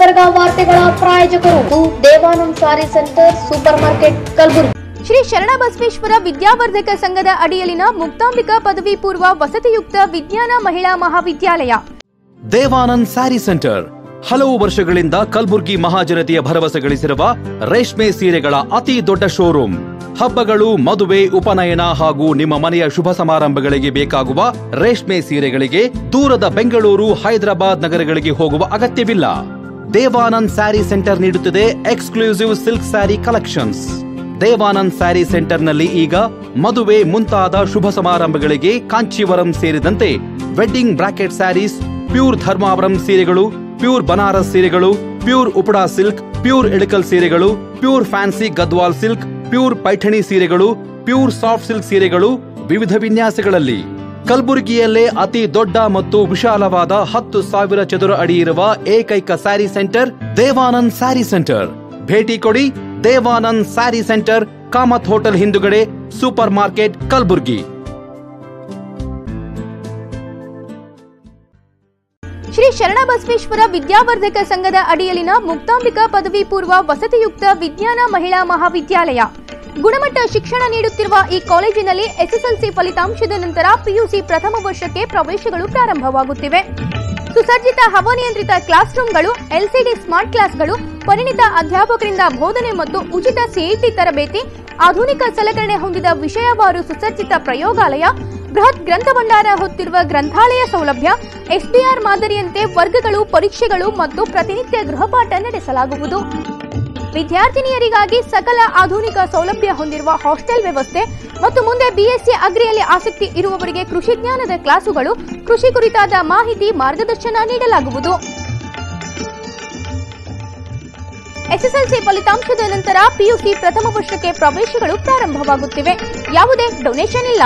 ಗುಲ್ಬರ್ಗಾ ವಾರ್ತೆಗಳ ಪ್ರಾಯೋಜಕರು ದೇವಾನಂದ್ ಸಾರಿ centre super market Kalaburagi. Shri Sharanabasaveshwara Vidyavardhaka ಸಂಘದ ಅಡಿಯಲ್ಲಿನ ಮುಕ್ತಾಂಬಿಕಾ ಪದವಿ ಪೂರ್ವ ವಸತಿಯುಕ್ತ ವಿಜ್ಞಾನ ಮಹಿಳಾ ಮಹಾವಿದ್ಯಾಲಯ. ದೇವಾನಂದ್ ಸ್ಯಾರಿ ಸೆಂಟರ್ ಹಲವು ವರ್ಷಗಳಿಂದ ಕಲಬುರಗಿ ಮಹಾಜನತೆಯ ಭರವಸೆ ಗಳಿಸಿರುವ ರೇಷ್ಮೆ ಸೀರೆಗಳ ಅತಿ ದೊಡ್ಡ ಶೋರೂಮ್. ಹಬ್ಬಗಳು, ಮದುವೆ, ಉಪನಯನ ಹಾಗೂ ನಿಮ್ಮ ಮನೆಯ ಶುಭ ಸಮಾರಂಭಗಳಿಗೆ ಬೇಕಾಗುವ ರೇಷ್ಮೆ ಸೀರೆಗಳಿಗೆ ದೂರದ ಬೆಂಗಳೂರು, ಹೈದರಾಬಾದ್ ನಗರಗಳಿಗೆ ಹೋಗುವ ಅಗತ್ಯವಿಲ್ಲ. ದೇವಾನಂದ್ ಸ್ಯಾರಿ ಸೆಂಟರ್ ನೀಡುತ್ತಿದೆ exclusive silk sari collections. Devanand sari ಸೆಂಟರ್ನಲ್ಲಿ ಈಗ ಮದುವೆ ಮುಂತಾದ ಶುಭ ಸಮಾರಂಭಗಳಿಗೆ ಕಾಂಚೀವರಂ ಸೇರಿದಂತೆ wedding brocade saris, pure Dharmavaram ಸೀರೆಗಳು, ಪ್ಯೂರ್ ಬನಾರಸ್ ಸೀರೆಗಳು, pure Uppada silk, pure Ilkal ಸೀರೆಗಳು, pure fancy Gadwal silk, pure Paithani ಸೀರೆಗಳು, ಪ್ಯೂರ್ ಸಾಫ್ಟ್ ಸಿಲ್ಕ್ ಸೀರೆಗಳು ವಿವಿಧ ವಿನ್ಯಾಸಗಳಲ್ಲಿ. ಕಲಬುರಗಿಯಲ್ಲೇ ಅತಿ ದೊಡ್ಡ ಮತ್ತು ವಿಶಾಲವಾದ 10,000 ಚದುರ ಅಡಿ ಇರುವ ಏಕೈಕ ಸ್ಯಾರಿ ಸೆಂಟರ್ ದೇವಾನಂದ್ ಸ್ಯಾರಿ ಸೆಂಟರ್. ಭೇಟಿ ಕೊಡಿ. ದೇವಾನಂದ್ ಸ್ಯಾರಿ ಸೆಂಟರ್, ಕಾಮತ್ ಹೋಟೆಲ್ ಹಿಂದುಗಡೆ, ಸೂಪರ್ ಮಾರ್ಕೆಟ್, ಕಲಬುರಗಿ. ಶ್ರೀ ಶರಣಬಸವೇಶ್ವರ ವಿದ್ಯಾವರ್ಧಕ ಸಂಘದ ಅಡಿಯಲ್ಲಿನ ಮುಕ್ತಾಂಬಿಕಾ ಪದವಿ ಪೂರ್ವ ವಸತಿಯುಕ್ತ ವಿಜ್ಞಾನ ಮಹಿಳಾ ಮಹಾವಿದ್ಯಾಲಯ. ಗುಣಮಟ್ಟ ಶಿಕ್ಷಣ ನೀಡುತ್ತಿರುವ ಈ ಕಾಲೇಜಿನಲ್ಲಿ ಎಸ್ಎಸ್ಎಲ್ಸಿ ಫಲಿತಾಂಶದ ನಂತರ ಪಿಯುಸಿ ಪ್ರಥಮ ವರ್ಷಕ್ಕೆ ಪ್ರವೇಶಗಳು ಪ್ರಾರಂಭವಾಗುತ್ತಿವೆ. ಸುಸಜ್ಜಿತ ಹವಾನಿಯಂತ್ರಿತ ಕ್ಲಾಸ್ ರೂಮ್ಗಳು, ಎಲ್ಸಿಡಿ ಸ್ಮಾರ್ಟ್ ಕ್ಲಾಸ್ಗಳು, ಪರಿಣಿತ ಅಧ್ಯಾಪಕರಿಂದ ಬೋಧನೆ ಮತ್ತು ಉಚಿತ ಸಿಇಟಿ ತರಬೇತಿ, ಆಧುನಿಕ ಸಲಕರಣೆ ಹೊಂದಿದ ವಿಷಯವಾರು ಸುಸಜ್ಜಿತ ಪ್ರಯೋಗಾಲಯ, ಬೃಹತ್ ಗ್ರಂಥ ಭಂಡಾರ ಹೊತ್ತಿರುವ ಗ್ರಂಥಾಲಯ ಸೌಲಭ್ಯ, ಎಸ್ಡಿಆರ್ ಮಾದರಿಯಂತೆ ವರ್ಗಗಳು, ಪರೀಕ್ಷೆಗಳು ಮತ್ತು ಪ್ರತಿನಿತ್ಯ ಗೃಹಪಾಠ ನಡೆಸಲಾಗುವುದು. ವಿದ್ಯಾರ್ಥಿನಿಯರಿಗಾಗಿ ಸಕಲ ಆಧುನಿಕ ಸೌಲಭ್ಯ ಹೊಂದಿರುವ ಹಾಸ್ಟೆಲ್ ವ್ಯವಸ್ಥೆ ಮತ್ತು ಮುಂದೆ ಬಿಎಸ್ಸಿ ಅಗ್ರಿಯಲ್ಲಿ ಆಸಕ್ತಿ ಇರುವವರಿಗೆ ಕೃಷಿ ಜ್ಞಾನದ ಕ್ಲಾಸುಗಳು, ಕೃಷಿ ಕುರಿತಾದ ಮಾಹಿತಿ, ಮಾರ್ಗದರ್ಶನ ನೀಡಲಾಗುವುದು. ಎಸ್ಎಸ್ಎಲ್ಸಿ ಫಲಿತಾಂಶದ ನಂತರ ಪಿಯುಸಿ ಪ್ರಥಮ ವರ್ಷಕ್ಕೆ ಪ್ರವೇಶಗಳು ಪ್ರಾರಂಭವಾಗುತ್ತಿವೆ. ಯಾವುದೇ ಡೊನೇಷನ್ ಇಲ್ಲ.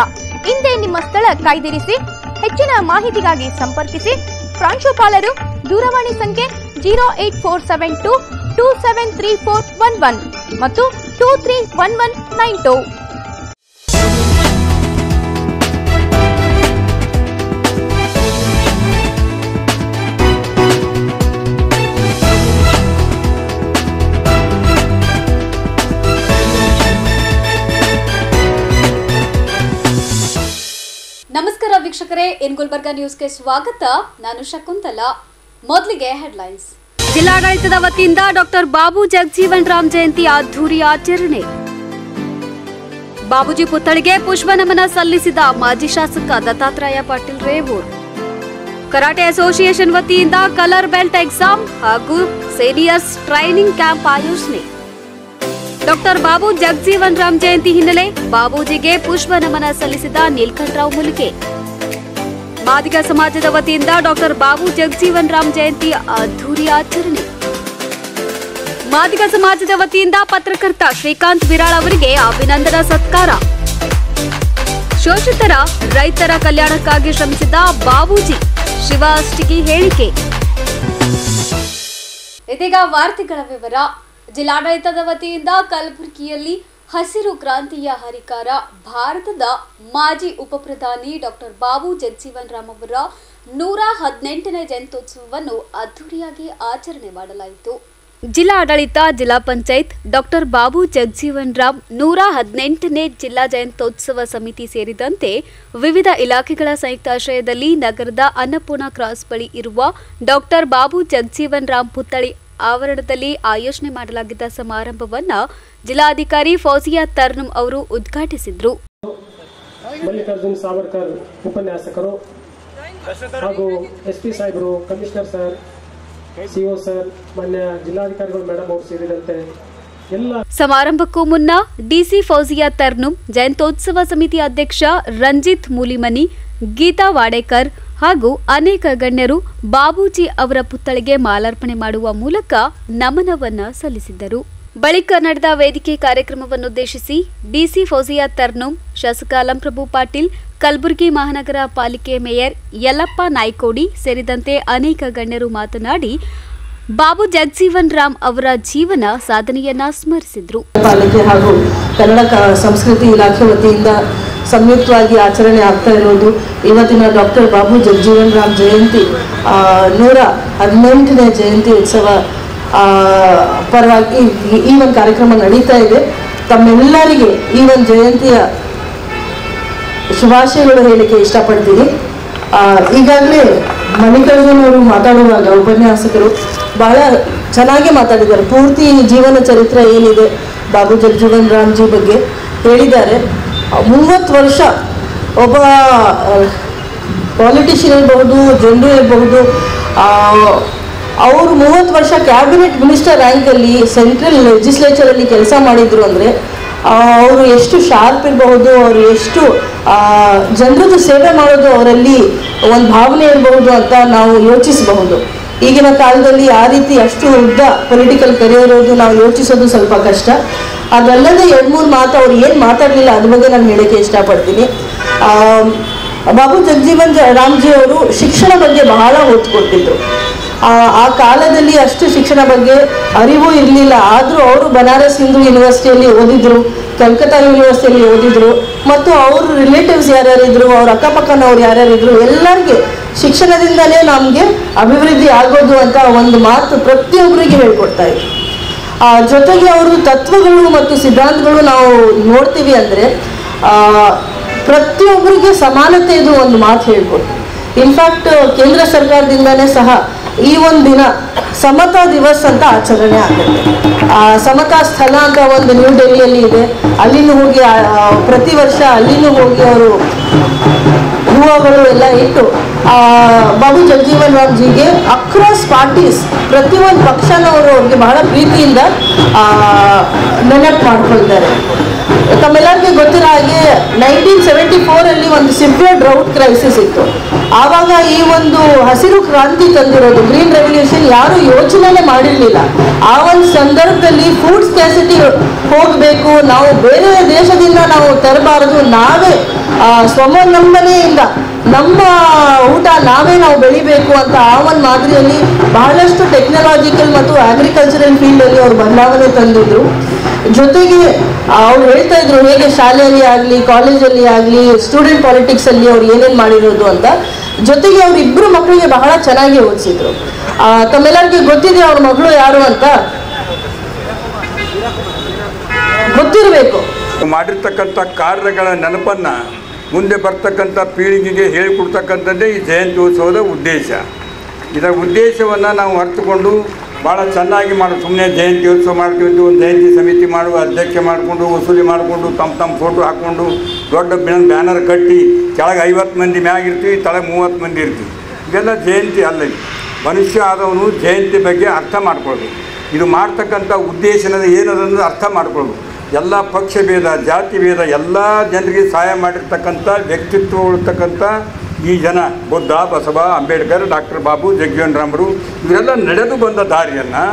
ಹಿಂದೆ ನಿಮ್ಮ ಸ್ಥಳ ಕಾಯ್ದಿರಿಸಿ. ಹೆಚ್ಚಿನ ಮಾಹಿತಿಗಾಗಿ ಸಂಪರ್ಕಿಸಿ. ಪ್ರಾಂಶುಪಾಲರು ದೂರವಾಣಿ ಸಂಖ್ಯೆ 08472273411 ಮತ್ತು 231192. ನಮಸ್ಕಾರ ವೀಕ್ಷಕರೇ, ಇನ್ ಗುಲ್ಬರ್ಗಾ ನ್ಯೂಸ್ಗೆ ಸ್ವಾಗತ. ನಾನು ಶಕುಂತಲಾ. ಮೊದಲಿಗೆ ಹೆಡ್ಲೈನ್ಸ್. ಜಿಲ್ಲಾಡಳಿತದ ವತಿಯಿಂದ ಡಾಕ್ಟರ್ ಬಾಬು ಜಗಜೀವನ್ ರಾಮ್ ಜಯಂತಿ ಅದ್ದೂರಿ ಆಚರಣೆ. ಬಾಬೂಜಿ ಪುತ್ಥಳಿಗೆ ಪುಷ್ಪ ನಮನ ಸಲ್ಲಿಸಿದ ಮಾಜಿ ಶಾಸಕ ದತ್ತಾತ್ರೇಯ ಪಾಟೀಲ್ ರೇವೂರ್. ಕರಾಟೆ ಅಸೋಸಿಯೇಷನ್ ವತಿಯಿಂದ ಕಲರ್ ಬೆಲ್ಟ್ ಎಕ್ಸಾಮ್ ಹಾಗೂ ಸೀನಿಯರ್ಸ್ ಟ್ರೈನಿಂಗ್ ಕ್ಯಾಂಪ್ ಆಯೋಜನೆ. ಡಾಕ್ಟರ್ ಬಾಬು ಜಗಜೀವನ್ ರಾಮ್ ಜಯಂತಿ ಹಿನ್ನೆಲೆ ಬಾಬೂಜಿಗೆ ಪುಷ್ಪ ನಮನ ಸಲ್ಲಿಸಿದ ನೀಲಕಂಠರಾವ್ ಮುಲ್ಕೆ. ಮಾದಿಗ ಸಮಾಜದ ವತಿಯಿಂದ ಡಾಕ್ಟರ್ ಬಾಬು ಜಗಜೀವನ್ ರಾಮ್ ಜಯಂತಿ ಅದ್ದೂರಿ ಆಚರಣೆ. ಮಾದಿಗ ಸಮಾಜದ ವತಿಯಿಂದ ಪತ್ರಕರ್ತ ಶ್ರೀಕಾಂತ್ ವಿರಾಳ್ ಅವರಿಗೆ ಅಭಿನಂದನಾ ಸತ್ಕಾರ. ಶೋಷಿತರ, ರೈತರ ಕಲ್ಯಾಣಕ್ಕಾಗಿ ಶ್ರಮಿಸಿದ ಬಾಬೂಜಿ, ಶಿವ ಅಷ್ಟಿಗಿ ಹೇಳಿಕೆ. ಇದೀಗ ವಾರ್ತೆಗಳ ವಿವರ. ಜಿಲ್ಲಾಡಳಿತದ ವತಿಯಿಂದ ಕಲಬುರಗಿಯಲ್ಲಿ ಹಸಿರು ಕ್ರಾಂತಿಯ ಹರಿಕಾರ ಭಾರತದ ಮಾಜಿ ಉಪಪ್ರಧಾನಿ ಡಾಕ್ಟರ್ ಬಾಬು ಜಗಜೀವನ್ ರಾಮ್ ಅವರ 118ನೇ ಜಯಂತ್ಯೋತ್ಸವವನ್ನು ಅದ್ದೂರಿಯಾಗಿ ಆಚರಣೆ ಮಾಡಲಾಯಿತು. ಜಿಲ್ಲಾಡಳಿತ, ಜಿಲ್ಲಾ ಪಂಚಾಯತ್, ಡಾಕ್ಟರ್ ಬಾಬು ಜಗಜೀವನ್ ರಾಮ್ 118ನೇ ಜಿಲ್ಲಾ ಜಯಂತ್ಯೋತ್ಸವ ಸಮಿತಿ ಸೇರಿದಂತೆ ವಿವಿಧ ಇಲಾಖೆಗಳ ಸಂಯುಕ್ತಾಶ್ರಯದಲ್ಲಿ ನಗರದ ಅನ್ನಪೂರ್ಣ ಕ್ರಾಸ್ ಬಳಿ ಇರುವ ಡಾಕ್ಟರ್ ಬಾಬು ಜಗಜೀವನ್ ರಾಮ್ ಪುತ್ಥಳಿ ಆವರಣದಲ್ಲಿ ಆಯೋಜನೆ ಮಾಡಲಾಗಿದ್ದ ಸಮಾರಂಭವನ್ನು ಜಿಲ್ಲಾಧಿಕಾರಿ ಫೌಜಿಯಾ ತರ್ನುಮ್ ಅವರು ಉದ್ಘಾಟಿಸಿದರು. ಮಲ್ಲಿಕಾರ್ಜುನ್ ಸಾವರ್ಕರ್ ಉಪನ್ಯಾಸಕರು ಹಾಗೂ ಎಸ್ಪಿ ಸಾಹೇಬರು, ಕಮಿಷನರ್ ಸರ್, ಸಿಒ ಸರ್, ಮಾನ್ಯ ಜಿಲ್ಲಾಧಿಕಾರಿಗಳು ಮೇಡಮ್ ಅವರು ಸೇರಿದಂತೆ ಎಲ್ಲ ಸಮಾರಂಭಕ್ಕೂ ಮುನ್ನ ಡಿಸಿ ಫೌಜಿಯಾ ತರ್ನುಮ್, ಜಯಂತ್ಯೋತ್ಸವ ಸಮಿತಿ ಅಧ್ಯಕ್ಷ ರಂಜಿತ್ ಮೂಲಿಮನಿ, ಗೀತಾ ವಾಡೇಕರ್ ಹಾಗೂ ಅನೇಕ ಗಣ್ಯರು ಬಾಬೂಜಿ ಅವರ ಪುತ್ಥಳಿಗೆ ಮಾಲಾರ್ಪಣೆ ಮಾಡುವ ಮೂಲಕ ನಮನವನ್ನ ಸಲ್ಲಿಸಿದ್ದರು. ಬಳಿಕ ನಡೆದ ವೇದಿಕೆ ಕಾರ್ಯಕ್ರಮವನ್ನುದ್ದೇಶಿಸಿ ಡಿಸಿ ಫೌಜಿಯಾ ತರ್ನುಮ್, ಶಾಸಕ ಅಲಂಪ್ರಭು ಪಾಟೀಲ್, ಕಲಬುರಗಿ ಮಹಾನಗರ ಪಾಲಿಕೆ ಮೇಯರ್ ಯಲ್ಲಪ್ಪ ನಾಯ್ಕೋಡಿ ಸೇರಿದಂತೆ ಅನೇಕ ಗಣ್ಯರು ಮಾತನಾಡಿ ಬಾಬು ಜಗಜೀವನ್ ರಾಮ್ ಅವರ ಜೀವನ ಸಾಧನೆಯನ್ನ ಸ್ಮರಿಸಿದ್ರು. ಪಾಲಿಕೆ ಹಾಗೂ ಕನ್ನಡ ಸಂಸ್ಕೃತಿ ಇಲಾಖೆ ವತಿಯಿಂದ ಸಂಯುಕ್ತವಾಗಿ ಆಚರಣೆ ಆಗ್ತಾ ಇರೋದು ಇವತ್ತಿನ ಡಾಕ್ಟರ್ ಬಾಬು ಜಗಜೀವನ್ ರಾಮ್ ಜಯಂತಿ 118ನೇ ಜಯಂತಿ ಉತ್ಸವ ಪರವಾಗಿ ಈ ಒಂದು ಕಾರ್ಯಕ್ರಮ ನಡೀತಾ ಇದೆ. ತಮ್ಮೆಲ್ಲರಿಗೆ ಈ ಒಂದು ಜಯಂತಿಯ ಶುಭಾಶಯಗಳು ಹೇಳಲಿಕ್ಕೆ ಇಷ್ಟಪಡ್ತೀನಿ. ಈಗಾಗಲೇ ಮಲ್ಲಿಕಾರ್ಜುನ್ ಅವರು ಮಾತಾಡುವಾಗ ಉಪನ್ಯಾಸಕರು ಬಹಳ ಚೆನ್ನಾಗಿ ಮಾತಾಡಿದ್ದಾರೆ. ಪೂರ್ತಿ ಜೀವನ ಚರಿತ್ರೆ ಏನಿದೆ ಬಾಬು ಜಗಜೀವನ್ ರಾಮ್ಜಿ ಬಗ್ಗೆ ಹೇಳಿದ್ದಾರೆ. 30 ವರ್ಷ ಒಬ್ಬ ಪಾಲಿಟಿಷಿಯನ್ ಇರಬಹುದು, ಜನರು ಇರಬಹುದು, ಅವರು 30 ವರ್ಷ ಕ್ಯಾಬಿನೆಟ್ ಮಿನಿಸ್ಟರ್ ರ್ಯಾಂಕಲ್ಲಿ ಸೆಂಟ್ರಲ್ ಲೆಜಿಸ್ಲೇಚರಲ್ಲಿ ಕೆಲಸ ಮಾಡಿದ್ರು ಅಂದರೆ ಅವರು ಎಷ್ಟು ಶಾರ್ಪ್ ಇರಬಹುದು, ಅವರು ಎಷ್ಟು ಜನರದ್ದು ಸೇವೆ ಮಾಡೋದು ಅವರಲ್ಲಿ ಒಂದು ಭಾವನೆ ಇರಬಹುದು ಅಂತ ನಾವು ಯೋಚಿಸಬಹುದು. ಈಗಿನ ಕಾಲದಲ್ಲಿ ಆ ರೀತಿ ಅಷ್ಟು ಉದ್ದ ಪೊಲಿಟಿಕಲ್ ಕರಿಯರ್ ಇರೋದು ನಾವು ಯೋಚಿಸೋದು ಸ್ವಲ್ಪ ಕಷ್ಟ. ಅದಲ್ಲದೆ 2-3 ಮಾತು ಅವ್ರು ಏನು ಮಾತಾಡಲಿಲ್ಲ ಅದ್ರ ಬಗ್ಗೆ ನಾನು ಹೇಳೋಕ್ಕೆ ಇಷ್ಟಪಡ್ತೀನಿ. ಬಾಬು ಜಗಜೀವನ್ ರಾಮ್ಜಿ ಅವರು ಶಿಕ್ಷಣ ಬಗ್ಗೆ ಬಹಳ ಒತ್ತು ಕೊಟ್ಟಿದ್ರು. ಆ ಕಾಲದಲ್ಲಿ ಅಷ್ಟು ಶಿಕ್ಷಣ ಬಗ್ಗೆ ಅರಿವು ಇರಲಿಲ್ಲ. ಆದರೂ ಅವರು ಬನಾರಸ್ ಹಿಂದೂ ಯೂನಿವರ್ಸಿಟಿಯಲ್ಲಿ ಓದಿದ್ರು, ಕಲ್ಕತ್ತಾ ಯೂನಿವರ್ಸಿಟಿಯಲ್ಲಿ ಓದಿದ್ರು, ಮತ್ತು ಅವ್ರ ರಿಲೇಟಿವ್ಸ್ ಯಾರ್ಯಾರಿದ್ರು, ಅವ್ರ ಅಕ್ಕಪಕ್ಕನವ್ರು ಯಾರ್ಯಾರಿದ್ರು, ಎಲ್ಲರಿಗೆ ಶಿಕ್ಷಣದಿಂದಲೇ ನಮಗೆ ಅಭಿವೃದ್ಧಿ ಆಗೋದು ಅಂತ ಒಂದು ಮಾತು ಪ್ರತಿಯೊಬ್ಬರಿಗೆ ಹೇಳ್ಕೊಡ್ತಾ ಇದ್ರು. ಜೊತೆಗೆ ಅವರು ತತ್ವಗಳು ಮತ್ತು ಸಿದ್ಧಾಂತಗಳು ನಾವು ನೋಡ್ತೀವಿ ಅಂದರೆ ಪ್ರತಿಯೊಬ್ಬರಿಗೆ ಸಮಾನತೆ ಇದು ಒಂದು ಮಾತು ಹೇಳ್ಕೊಡ್ತೀವಿ. ಇನ್ಫ್ಯಾಕ್ಟ್ ಕೇಂದ್ರ ಸರ್ಕಾರದಿಂದನೇ ಸಹ ಈ ಒಂದು ದಿನ ಸಮತಾ ದಿವಸ್ ಅಂತ ಆಚರಣೆ ಆಗುತ್ತೆ. ಸಮತಾ ಸ್ಥಳ ಅಂತ ಒಂದು ನ್ಯೂ ಡೆಲ್ಲಿಯಲ್ಲಿ ಇದೆ. ಅಲ್ಲಿನೂ ಹೋಗಿ ಪ್ರತಿ ವರ್ಷ ಅಲ್ಲಿನೂ ಹೋಗಿ ಅವರು ಹೂವುಗಳು ಎಲ್ಲ ಇಟ್ಟು ಬಾಬು ಜಗಜೀವನ್ ರಾಮ್ಜಿಗೆ ಅಕ್ರಾಸ್ ಪಾರ್ಟೀಸ್ ಪ್ರತಿಯೊಂದು ಪಕ್ಷನವರು ಅವ್ರಿಗೆ ಬಹಳ ಪ್ರೀತಿಯಿಂದ ನೆನಪು ಮಾಡ್ಕೊಳ್ತಾರೆ. ತಮ್ಮೆಲ್ಲರಿಗೆ ಗೊತ್ತಿರೋ ಹಾಗೆ 1974 ಒಂದು ಸಿವಿಯರ್ ಡ್ರೌಟ್ ಕ್ರೈಸಿಸ್ ಇತ್ತು. ಆವಾಗ ಈ ಒಂದು ಹಸಿರು ಕ್ರಾಂತಿ ತಂದಿರೋದು, ಗ್ರೀನ್ ರೆವಲ್ಯೂಷನ್ ಯಾರು ಯೋಚನೆ ಮಾಡಿರಲಿಲ್ಲ. ಆ ಒಂದು ಸಂದರ್ಭದಲ್ಲಿ ಫುಡ್ ಸ್ಕ್ಯಾಸಿಟಿ ಹೋಗಬೇಕು, ನಾವು ಬೇರೆ ದೇಶದಿಂದ ನಾವು ತರಬಾರದು, ನಾವೇ ಸ್ವಾವಲಂಬನೆಯಿಂದ ನಮ್ಮ ಊಟ ನಾವೇ ನಾವು ಬೆಳಿಬೇಕು ಅಂತ ಆ ಒಂದು ಮಾದರಿಯಲ್ಲಿ ಬಹಳಷ್ಟು ಟೆಕ್ನಾಲಜಿಕಲ್ ಮತ್ತು ಅಗ್ರಿಕಲ್ಚರಲ್ ಫೀಲ್ಡಲ್ಲಿ ಅವರು ಬದಲಾವಣೆ ತಂದಿದ್ರು. ಜೊತೆಗೆ ಅವ್ರು ಹೇಳ್ತಾ ಇದ್ರು ಹೇಗೆ ಶಾಲೆಯಲ್ಲಿ ಆಗಲಿ ಕಾಲೇಜಲ್ಲಿ ಆಗಲಿ ಸ್ಟೂಡೆಂಟ್ ಪಾಲಿಟಿಕ್ಸಲ್ಲಿ ಅವ್ರು ಏನೇನು ಮಾಡಿರೋದು ಅಂತ. ಜೊತೆಗೆ ಅವ್ರ ಇಬ್ಬರು ಮಕ್ಕಳಿಗೆ ಬಹಳ ಚೆನ್ನಾಗಿ ಓದಿಸಿದ್ರು. ತಮ್ಮೆಲ್ಲರಿಗೆ ಗೊತ್ತಿದೆ ಅವ್ರ ಮಗಳು ಯಾರು ಅಂತ ಗೊತ್ತಿರಬೇಕು. ಮಾಡಿರ್ತಕ್ಕಂಥ ಕಾರ್ಯಗಳ ನೆನಪನ್ನು ಮುಂದೆ ಬರ್ತಕ್ಕಂಥ ಪೀಳಿಗೆಗೆ ಹೇಳಿಕೊಡ್ತಕ್ಕಂಥದ್ದೇ ಈ ಜಯಂತ್ಯೋತ್ಸವದ ಉದ್ದೇಶ. ಇದರ ಉದ್ದೇಶವನ್ನು ನಾವು ಅರ್ಥಕೊಂಡು ಭಾಳ ಚೆನ್ನಾಗಿ ಸುಮ್ಮನೆ ಜಯಂತ್ಯೋತ್ಸವ ಮಾಡ್ತೀವಿ, ಒಂದು ಜಯಂತಿ ಸಮಿತಿ ಮಾಡುವ ಅಧ್ಯಕ್ಷ ಮಾಡಿಕೊಂಡು ವಸೂಲಿ ಮಾಡಿಕೊಂಡು ತಮ್ಮ ಫೋಟೋ ಹಾಕ್ಕೊಂಡು ದೊಡ್ಡ ಬ್ಯಾನರ್ ಕಟ್ಟಿ ಕೆಳಗೆ 50 ಮಂದಿ ಮ್ಯಾಗಿರ್ತೀವಿ, ತಳಗೆ 30 ಮಂದಿ ಇರ್ತೀವಿ. ಇದೆಲ್ಲ ಜಯಂತಿ ಅಲ್ಲ. ಮನುಷ್ಯ ಆದವನು ಜಯಂತಿ ಬಗ್ಗೆ ಅರ್ಥ ಮಾಡ್ಕೊಳ್ಬೇಕು. ಇದು ಮಾಡ್ತಕ್ಕಂಥ ಉದ್ದೇಶನದ ಏನದಂದ್ರೆ ಅರ್ಥ ಮಾಡ್ಕೊಳ್ಬೇಕು. ಎಲ್ಲ ಪಕ್ಷ ಭೇದ ಜಾತಿ ಭೇದ ಎಲ್ಲ ಜನರಿಗೆ ಸಹಾಯ ಮಾಡಿರ್ತಕ್ಕಂಥ ವ್ಯಕ್ತಿತ್ವಗಳಿರ್ತಕ್ಕಂಥ ಈ ಜನ ಬುದ್ಧ, ಬಸವ, ಅಂಬೇಡ್ಕರ್, ಡಾಕ್ಟರ್ ಬಾಬು ಜಗಜೀವನ್ ರಾಮ್ರು ಇವರೆಲ್ಲ ನಡೆದು ಬಂದ ದಾರಿಯನ್ನು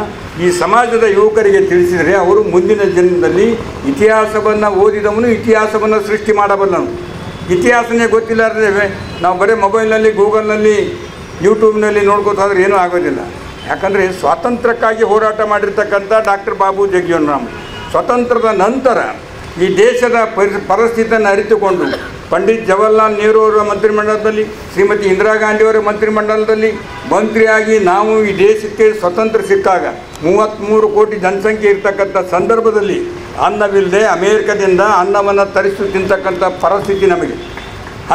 ಈ ಸಮಾಜದ ಯುವಕರಿಗೆ ತಿಳಿಸಿದರೆ ಅವರು ಮುಂದಿನ ಜನ್ಮದಲ್ಲಿ ಇತಿಹಾಸವನ್ನು ಓದಿದವನು ಇತಿಹಾಸವನ್ನು ಸೃಷ್ಟಿ ಮಾಡಬಲ್ಲನು. ಇತಿಹಾಸನೇ ಗೊತ್ತಿಲ್ಲಾರ್ದೇ ನಾವು ಬರೀ ಮೊಬೈಲ್ನಲ್ಲಿ ಗೂಗಲ್ನಲ್ಲಿ ಯೂಟ್ಯೂಬ್ನಲ್ಲಿ ನೋಡ್ಕೋತಾದ್ರೆ ಏನೂ ಆಗೋದಿಲ್ಲ. ಯಾಕಂದರೆ ಸ್ವಾತಂತ್ರ್ಯಕ್ಕಾಗಿ ಹೋರಾಟ ಮಾಡಿರ್ತಕ್ಕಂಥ ಡಾಕ್ಟರ್ ಬಾಬು ಜಗಜೀವನ್ ರಾಮ್ ಸ್ವತಂತ್ರದ ನಂತರ ಈ ದೇಶದ ಪರಿಸ್ಥಿತಿಯನ್ನು ಅರಿತುಕೊಂಡು ಪಂಡಿತ್ ಜವಾಹರ್ಲಾಲ್ ನೆಹರು ಅವರ ಮಂತ್ರಿಮಂಡಲದಲ್ಲಿ, ಶ್ರೀಮತಿ ಇಂದಿರಾ ಗಾಂಧಿಯವರ ಮಂತ್ರಿಮಂಡಲದಲ್ಲಿ ಮಂತ್ರಿಯಾಗಿ ನಾವು ಈ ದೇಶಕ್ಕೆ ಸ್ವತಂತ್ರ ಸಿಕ್ಕಾಗ 33 ಕೋಟಿ ಜನಸಂಖ್ಯೆ ಇರ್ತಕ್ಕಂಥ ಸಂದರ್ಭದಲ್ಲಿ ಅನ್ನವಿಲ್ಲದೆ ಅಮೇರಿಕದಿಂದ ಅನ್ನವನ್ನು ತರಿಸಿ ತಿಂತಕ್ಕಂಥ ಪರಿಸ್ಥಿತಿ ನಮಗೆ.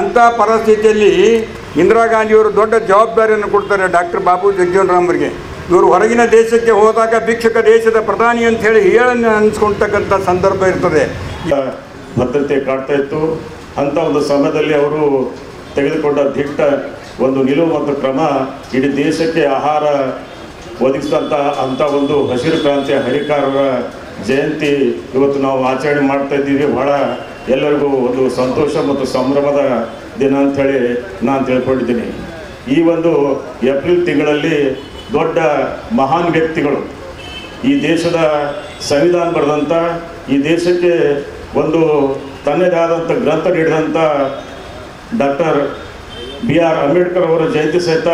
ಅಂಥ ಪರಿಸ್ಥಿತಿಯಲ್ಲಿ ಇಂದಿರಾ ಗಾಂಧಿಯವರು ದೊಡ್ಡ ಜವಾಬ್ದಾರಿಯನ್ನು ಕೊಡ್ತಾರೆ ಡಾಕ್ಟರ್ ಬಾಬು ಜಗಜೀವನ್ ರಾಮ್ರಿಗೆ. ಇವರು ಹೊರಗಿನ ದೇಶಕ್ಕೆ ಹೋದಾಗ ಭಿಕ್ಷುಕ ದೇಶದ ಪ್ರಧಾನಿ ಅಂತ ಹೇಳಿ ಹೇಳನ್ನು ಅನಿಸ್ಕೊಳ್ತಕ್ಕಂಥ ಸಂದರ್ಭ ಇರ್ತದೆ. ಭದ್ರತೆ ಕಾಡ್ತಾ ಇತ್ತು. ಅಂಥ ಒಂದು ಸಮಯದಲ್ಲಿ ಅವರು ತೆಗೆದುಕೊಂಡ ದಿಟ್ಟ ಒಂದು ನಿಲುವು ಮತ್ತು ಕ್ರಮ ಇಡೀ ದೇಶಕ್ಕೆ ಆಹಾರ ಒದಗಿಸಿದಂಥ ಅಂಥ ಒಂದು ಹಸಿರು ಕ್ರಾಂತಿಯ ಹರಿಕಾರರ ಜಯಂತಿ ಇವತ್ತು ನಾವು ಆಚರಣೆ ಮಾಡ್ತಾ ಇದ್ದೀವಿ. ಬಹಳ ಎಲ್ಲರಿಗೂ ಒಂದು ಸಂತೋಷ ಮತ್ತು ಸಂಭ್ರಮದ ದಿನ ಅಂಥೇಳಿ ನಾನು ತಿಳ್ಕೊಂಡಿದ್ದೀನಿ. ಈ ಒಂದು ಏಪ್ರಿಲ್ ತಿಂಗಳಲ್ಲಿ ದೊಡ್ಡ ಮಹಾನ್ ವ್ಯಕ್ತಿಗಳು ಈ ದೇಶದ ಸಂವಿಧಾನ ಬರೆದಂಥ, ಈ ದೇಶಕ್ಕೆ ಒಂದು ತನ್ನದೇ ಆದಂಥ ಗ್ರಂಥ ನೀಡಿದಂಥ ಡಾಕ್ಟರ್ BR ಅಂಬೇಡ್ಕರ್ ಅವರ ಜಯಂತಿ ಸಹಿತ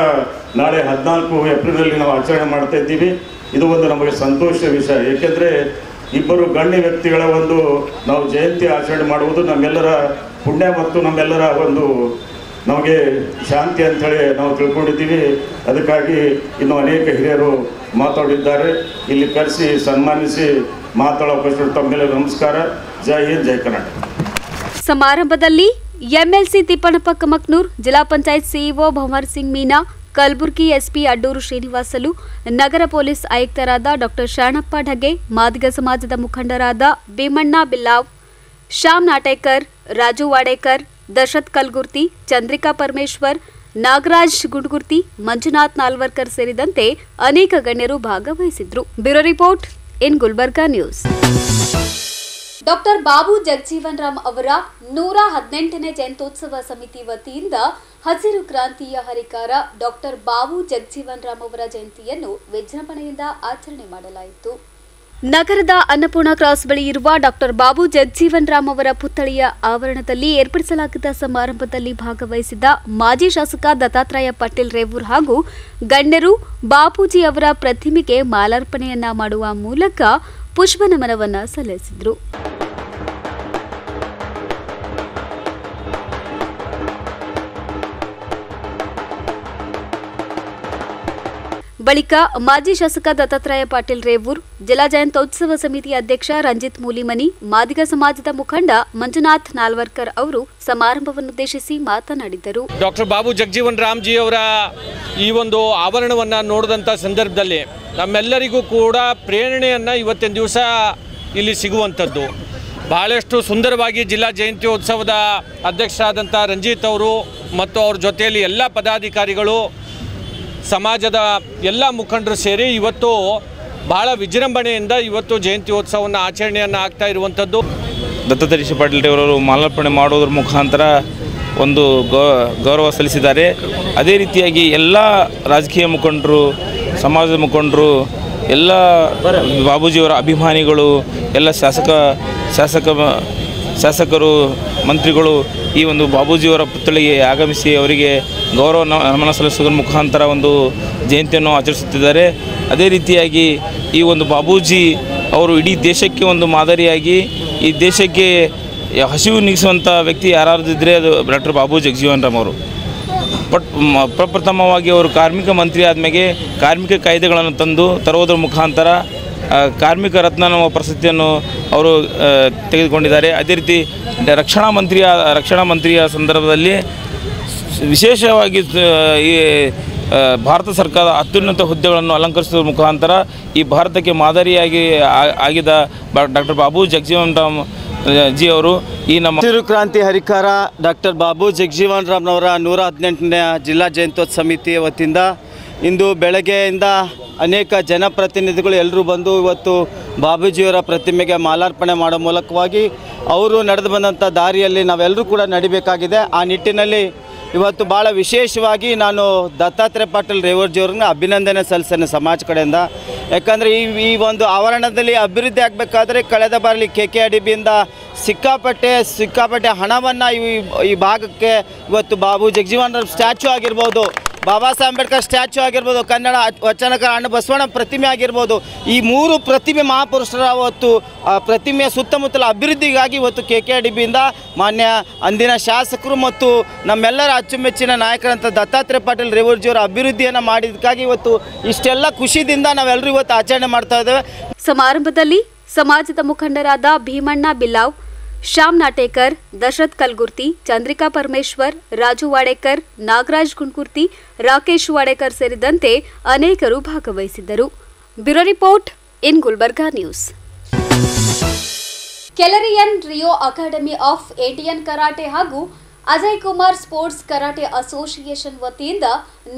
ನಾಳೆ 14 ಏಪ್ರಿಲಲ್ಲಿ ನಾವು ಆಚರಣೆ ಮಾಡ್ತಾ ಇದ್ದೀವಿ. ಇದು ಒಂದು ನಮಗೆ ಸಂತೋಷದ ವಿಷಯ. ಏಕೆಂದರೆ ಇಬ್ಬರು ಗಣ್ಯ ವ್ಯಕ್ತಿಗಳ ಒಂದು ನಾವು ಜಯಂತಿ ಆಚರಣೆ ಮಾಡುವುದು ನಮ್ಮೆಲ್ಲರ ಪುಣ್ಯ ಮತ್ತು ನಮ್ಮೆಲ್ಲರ ಒಂದು ನಮಗೆ ಶಾಂತಿ ಅಂಥೇಳಿ ನಾವು ತಿಳ್ಕೊಂಡಿದ್ದೀವಿ. ಅದಕ್ಕಾಗಿ ಇನ್ನು ಅನೇಕ ಹಿರಿಯರು ಮಾತಾಡಿದ್ದಾರೆ. ಇಲ್ಲಿ ಕರೆಸಿ ಸನ್ಮಾನಿಸಿ ಮಾತಾಡೋ ತಮ್ಮೆಲ್ಲ ನಮಸ್ಕಾರ. ಜೈ ಹಿಂದ್, ಜೈ ಕರ್ನಾಟಕ. ಸಮಾರಂಭದಲ್ಲಿ ಎಂಎಲ್ಸಿ ತಿಪ್ಪಣಪ್ಪ ಕಮಕ್ನೂರ್, ಜಿಲ್ಲಾ ಪಂಚಾಯತ್ ಸಿಇಒ ಭಂವರ್ ಸಿಂಗ್ ಮೀನಾ, ಕಲಬುರಗಿ ಎಸ್ಪಿ ಅಡ್ಡೂರು ಶ್ರೀನಿವಾಸಲು, ನಗರ ಪೊಲೀಸ್ ಆಯುಕ್ತರಾದ ಡಾಕ್ಟರ್ ಶರಣಪ್ಪ ಢಗೆ, ಮಾದಿಗ ಸಮಾಜದ ಮುಖಂಡರಾದ ಭೀಮಣ್ಣ ಬಿಲ್ಲಾವ್, ಶ್ಯಾಮ್ ನಾಟೇಕರ್, ರಾಜು ವಾಡೇಕರ್, ದಶರಥ್ ಕಲ್ಗುರ್ತಿ, ಚಂದ್ರಿಕಾ ಪರಮೇಶ್ವರ್, ನಾಗರಾಜ್ ಗುಂಡ್ಗುರ್ತಿ, ಮಂಜುನಾಥ್ ನಾಲ್ವರ್ಕರ್ ಸೇರಿದಂತೆ ಅನೇಕ ಗಣ್ಯರು ಭಾಗವಹಿಸಿದ್ರು. Bureau report in Gulbarga news. Doctor Babu Jagjivan Ram ಅವರ 118ನೇ ಜಯಂತ್ಯೋತ್ಸವ ಸಮಿತಿ ವತಿಯಿಂದ ಹಸಿರು ಕ್ರಾಂತಿಯ ಹರಿಕಾರ ಡಾಕ್ಟರ್ ಬಾಬು ಜಗಜೀವನ್ ರಾಮ್ ಅವರ ಜಯಂತಿಯನ್ನು ವಿಜೃಂಭಣೆಯಿಂದ ಆಚರಣೆ ಮಾಡಲಾಯಿತು. ನಗರದ ಅನ್ನಪೂರ್ಣ ಕ್ರಾಸ್ ಬಳಿ ಇರುವ ಡಾಕ್ಟರ್ ಬಾಬು ಜಗಜೀವನ್ ರಾಮ್ ಅವರ ಪುತ್ಥಳಿಯ ಆವರಣದಲ್ಲಿ ಏರ್ಪಡಿಸಲಾಗಿದ್ದ ಸಮಾರಂಭದಲ್ಲಿ ಭಾಗವಹಿಸಿದ್ದ ಮಾಜಿ ಶಾಸಕ ದತ್ತಾತ್ರೇಯ ಪಾಟೀಲ್ ರೇವೂರ್ ಹಾಗೂ ಗಣ್ಯರು ಬಾಪೂಜಿ ಅವರ ಪ್ರತಿಮೆಗೆ ಮಾಲಾರ್ಪಣೆಯನ್ನ ಮಾಡುವ ಮೂಲಕ ಪುಷ್ಪ ನಮನವನ್ನ ಸಲ್ಲಿಸಿದರು. ಬಳಿಕ ಮಾಜಿ ಶಾಸಕ ದತ್ತಾತ್ರೇಯ ಪಾಟೀಲ್ ರೇವೂರ್, ಜಿಲ್ಲಾ ಜಯಂತ್ಯೋತ್ಸವ ಸಮಿತಿ ಅಧ್ಯಕ್ಷ ರಂಜಿತ್ ಮೂಲಿಮನಿ, ಮಾದಿಗ ಸಮಾಜದ ಮುಖಂಡ ಮಂಜುನಾಥ್ ನಾಲ್ವರ್ಕರ್ ಅವರು ಸಮಾರಂಭವನ್ನುದ್ದೇಶಿಸಿ ಮಾತನಾಡಿದರು. ಡಾಕ್ಟರ್ ಬಾಬು ಜಗಜೀವನ್ ರಾಮ್ ಜಿ ಅವರ ಈ ಒಂದು ಆವರಣವನ್ನು ನೋಡಿದಂಥ ಸಂದರ್ಭದಲ್ಲಿ ನಮ್ಮೆಲ್ಲರಿಗೂ ಕೂಡ ಪ್ರೇರಣೆಯನ್ನು ಇವತ್ತಿನ ದಿವಸ ಇಲ್ಲಿ ಸಿಗುವಂಥದ್ದು. ಬಹಳಷ್ಟು ಸುಂದರವಾಗಿ ಜಿಲ್ಲಾ ಜಯಂತ್ಯೋತ್ಸವದ ಅಧ್ಯಕ್ಷರಾದಂಥ ರಂಜಿತ್ ಅವರು ಮತ್ತು ಅವ್ರ ಜೊತೆಯಲ್ಲಿ ಎಲ್ಲ ಪದಾಧಿಕಾರಿಗಳು, ಸಮಾಜದ ಎಲ್ಲ ಮುಖಂಡರು ಸೇರಿ ಇವತ್ತು ಬಹಳ ವಿಜೃಂಭಣೆಯಿಂದ ಇವತ್ತು ಜಯಂತ್ಯೋತ್ಸವವನ್ನು ಆಚರಣೆಯನ್ನು ಆಗ್ತಾ ಇರುವಂಥದ್ದು. ದತ್ತಾತ್ರೇಯ ಪಾಟೀಲ್ ಅವರು ಮಾಲಾರ್ಪಣೆ ಮಾಡೋದ್ರ ಮುಖಾಂತರ ಒಂದು ಗೌರವ ಸಲ್ಲಿಸಿದ್ದಾರೆ. ಅದೇ ರೀತಿಯಾಗಿ ಎಲ್ಲ ರಾಜಕೀಯ ಮುಖಂಡರು, ಸಮಾಜದ ಮುಖಂಡರು, ಎಲ್ಲ ಬಾಬೂಜಿಯವರ ಅಭಿಮಾನಿಗಳು, ಎಲ್ಲ ಶಾಸಕರು, ಮಂತ್ರಿಗಳು ಈ ಒಂದು ಬಾಬೂಜಿಯವರ ಪುತ್ಥಳಿಗೆ ಆಗಮಿಸಿ ಅವರಿಗೆ ಗೌರವ ನಮನ ಸಲ್ಲಿಸುವುದರ ಮುಖಾಂತರ ಒಂದು ಜಯಂತಿಯನ್ನು ಆಚರಿಸುತ್ತಿದ್ದಾರೆ. ಅದೇ ರೀತಿಯಾಗಿ ಈ ಒಂದು ಬಾಬೂಜಿ ಅವರು ಇಡೀ ದೇಶಕ್ಕೆ ಒಂದು ಮಾದರಿಯಾಗಿ ಈ ದೇಶಕ್ಕೆ ಹಸಿವು ನೀಗಿಸುವಂಥ ವ್ಯಕ್ತಿ ಯಾರಾದಿದ್ದರೆ ಅದು ಡಾಕ್ಟರ್ ಬಾಬು ಜಗಜೀವನ್ ರಾಮ್ ಅವರು. ಪ್ರಪ್ರಥಮವಾಗಿ ಅವರು ಕಾರ್ಮಿಕ ಮಂತ್ರಿ ಆದಮೇಲೆ ಕಾರ್ಮಿಕ ಕಾಯ್ದೆಗಳನ್ನು ತರುವುದರ ಮುಖಾಂತರ ಕಾರ್ಮಿಕ ರತ್ನ ಅನ್ನುವ ಪ್ರಶಸ್ತಿಯನ್ನು ಅವರು ತೆಗೆದುಕೊಂಡಿದ್ದಾರೆ. ಅದೇ ರೀತಿ ರಕ್ಷಣಾ ಮಂತ್ರಿಯ ಸಂದರ್ಭದಲ್ಲಿ ವಿಶೇಷವಾಗಿ ಈ ಭಾರತ ಸರ್ಕಾರದ ಅತ್ಯುನ್ನತ ಹುದ್ದೆಗಳನ್ನು ಅಲಂಕರಿಸುವ ಮುಖಾಂತರ ಈ ಭಾರತಕ್ಕೆ ಮಾದರಿಯಾಗಿ ಆಗಿದ ಡಾಕ್ಟರ್ ಬಾಬು ಜಗಜೀವನ್ ರಾಮ್ ಜಿ ಅವರು ಈ ನಮ್ಮ ಹಸಿರು ಕ್ರಾಂತಿ ಹರಿಕಾರ ಡಾಕ್ಟರ್ ಬಾಬು ಜಗಜೀವನ್ ರಾಮ್ನವರ 118ನೇ ಜಿಲ್ಲಾ ಜಯಂತ್ಯೋತ್ಸವ ಸಮಿತಿ ವತಿಯಿಂದ ಇಂದು ಬೆಳಗ್ಗೆಯಿಂದ ಅನೇಕ ಜನಪ್ರತಿನಿಧಿಗಳು ಎಲ್ಲರೂ ಬಂದು ಇವತ್ತು ಬಾಬೂಜಿಯವರ ಪ್ರತಿಮೆಗೆ ಮಾಲಾರ್ಪಣೆ ಮಾಡೋ ಮೂಲಕವಾಗಿ ಅವರು ನಡೆದು ಬಂದಂಥ ದಾರಿಯಲ್ಲಿ ನಾವೆಲ್ಲರೂ ಕೂಡ ನಡಿಬೇಕಾಗಿದೆ. ಆ ನಿಟ್ಟಿನಲ್ಲಿ ಇವತ್ತು ಭಾಳ ವಿಶೇಷವಾಗಿ ನಾನು ದತ್ತಾತ್ರೇಯ ಪಾಟೀಲ್ ರೇವೂರ್ಜಿಯವ್ರನ್ನ ಅಭಿನಂದನೆ ಸಲ್ಲಿಸ್ತೇನೆ ಸಮಾಜ ಕಡೆಯಿಂದ. ಯಾಕಂದರೆ ಈ ಒಂದು ಆವರಣದಲ್ಲಿ ಅಭಿವೃದ್ಧಿ ಆಗಬೇಕಾದ್ರೆ ಕಳೆದ ಬಾರಿ KKRDBಯಿಂದ ಸಿಕ್ಕಾಪಟ್ಟೆ ಹಣವನ್ನು ಈ ಭಾಗಕ್ಕೆ ಇವತ್ತು ಬಾಬು ಜಗಜೀವನ್ ರಾಮ್ ಸ್ಟ್ಯಾಚು ಆಗಿರ್ಬೋದು, ಬಾಬಾ ಸಾಹೇಬ್ ಅಂಬೇಡ್ಕರ್ ಸ್ಟ್ಯಾಚು ಆಗಿರ್ಬೋದು, ಕನ್ನಡ ವಚನಕಾರ ಅಣ್ಣ ಬಸವಣ್ಣ ಪ್ರತಿಮೆ ಆಗಿರ್ಬೋದು, ಈ 3 ಪ್ರತಿಮೆ ಮಹಾಪುರುಷರ ಅವತ್ತು ಪ್ರತಿಮೆಯ ಸುತ್ತಮುತ್ತಲ ಅಭಿವೃದ್ಧಿಗಾಗಿ ಇವತ್ತು KKRDBಯಿಂದ ಮಾನ್ಯ ಅಂದಿನ ಶಾಸಕರು ಮತ್ತು ನಮ್ಮೆಲ್ಲರ ಅಚ್ಚುಮೆಚ್ಚಿನ ನಾಯಕರಂಥ ದತ್ತಾತ್ರೇಯ ಪಾಟೀಲ್ ರೇವೂರ್ಜಿಯವರ ಅಭಿವೃದ್ಧಿಯನ್ನು ಮಾಡಿದ್ದಕ್ಕಾಗಿ ಇವತ್ತು ಇಷ್ಟೆಲ್ಲ ಖುಷಿಯಿಂದ ನಾವೆಲ್ಲರೂ ಇವತ್ತು ಆಚರಣೆ ಮಾಡ್ತಾ ಇದ್ದೇವೆ. ಸಮಾರಂಭದಲ್ಲಿ ಸಮಾಜದ ಮುಖಂಡರಾದ ಭೀಮಣ್ಣ ಬಿಲ್ಲಾವ್, ಶ್ಯಾಮ್ ನಾಟೇಕರ್, ದಶರಥ್ ಕಲ್ಗುರ್ತಿ, ಚಂದ್ರಿಕಾ ಪರಮೇಶ್ವರ್, ರಾಜು ವಾಡೇಕರ್, ನಾಗರಾಜ್ ಗುಂಡ್ಗುರ್ತಿ, ರಾಕೇಶ್ ವಾಡೇಕರ್ ಸೇರಿದಂತೆ ಅನೇಕರು ಭಾಗವಹಿಸಿದ್ದರು. Bureau report in Gulbarga news. ಕೆಲರಿಯನ್ ರಿಯೋ ಅಕಾಡೆಮಿ ಆಫ್ ಇಂಡಿಯನ್ ಕರಾಟೆ ಹಾಗೂ Ajay Kumar sports karate association ವತಿಯಿಂದ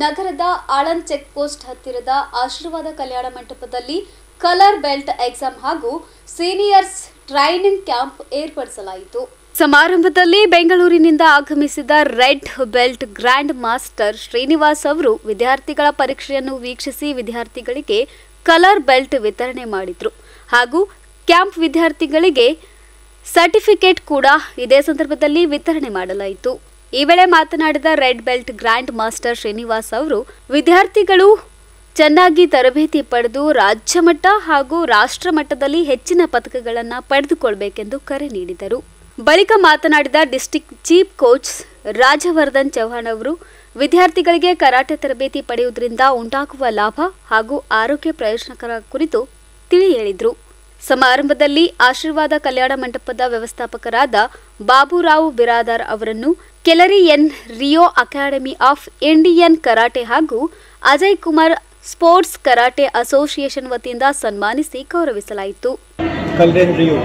ನಗರದ ಆಳಂದ್ ಚೆಕ್ ಪೋಸ್ಟ್ ಹತ್ತಿರದ ಆಶೀರ್ವಾದ ಕಲ್ಯಾಣ ಮಂಟಪದಲ್ಲಿ ಕಲರ್ ಬೆಲ್ಟ್ ಎಕ್ಸಾಮ್ ಹಾಗೂ ಸೀನಿಯರ್ಸ್ ಟ್ರೈನಿಂಗ್ ಕ್ಯಾಂಪ್ ಏರ್ಪಡಿಸಲಾಯಿತು. ಸಮಾರಂಭದಲ್ಲಿ ಬೆಂಗಳೂರಿನಿಂದ ಆಗಮಿಸಿದ red belt grand master Srinivas ಅವರು ವಿದ್ಯಾರ್ಥಿಗಳ ಪರೀಕ್ಷೆಯನ್ನು ವೀಕ್ಷಿಸಿ ವಿದ್ಯಾರ್ಥಿಗಳಿಗೆ ಕಲರ್ ಬೆಲ್ಟ್ ವಿತರಣೆ ಮಾಡಿದ್ರು ಹಾಗೂ ಕ್ಯಾಂಪ್ ವಿದ್ಯಾರ್ಥಿಗಳಿಗೆ ಸರ್ಟಿಫಿಕೇಟ್ ಕೂಡ ಇದೇ ಸಂದರ್ಭದಲ್ಲಿ ವಿತರಣೆ ಮಾಡಲಾಯಿತು. ಈ ವೇಳೆ ಮಾತನಾಡಿದ red belt grand master Srinivas ಅವರು ವಿದ್ಯಾರ್ಥಿಗಳು ಚೆನ್ನಾಗಿ ತರಬೇತಿ ಪಡೆದು ರಾಜ್ಯ ಮಟ್ಟ ಹಾಗೂ ರಾಷ್ಟ್ರ ಮಟ್ಟದಲ್ಲಿ ಹೆಚ್ಚಿನ ಪದಕಗಳನ್ನು ಪಡೆದುಕೊಳ್ಳಬೇಕೆಂದು ಕರೆ ನೀಡಿದರು. ಬಳಿಕ ಮಾತನಾಡಿದ district chief coach Rajavardhan Chauhan ಅವರು ವಿದ್ಯಾರ್ಥಿಗಳಿಗೆ ಕರಾಟೆ ತರಬೇತಿ ಪಡೆಯುವುದರಿಂದ ಉಂಟಾಗುವ ಲಾಭ ಹಾಗೂ ಆರೋಗ್ಯ ಪ್ರಯೋಜನಕರ ಕುರಿತು ತಿಳಿ ಹೇಳಿದರು. ಸಮಾರಂಭದಲ್ಲಿ ಆಶೀರ್ವಾದ ಕಲ್ಯಾಣ ಮಂಟಪದ ವ್ಯವಸ್ಥಾಪಕರಾದ ಬಾಬುರಾವ್ ಬಿರಾದಾರ್ ಅವರನ್ನು ಕೆಲರಿ ಎನ್ Rio academy of Indian karate ಹಾಗೂ Ajay Kumar sports karate association ವತಿಯಿಂದ ಸನ್ಮಾನಿಸಿ ಗೌರವಿಸಲಾಯಿತು. Kalyan Rio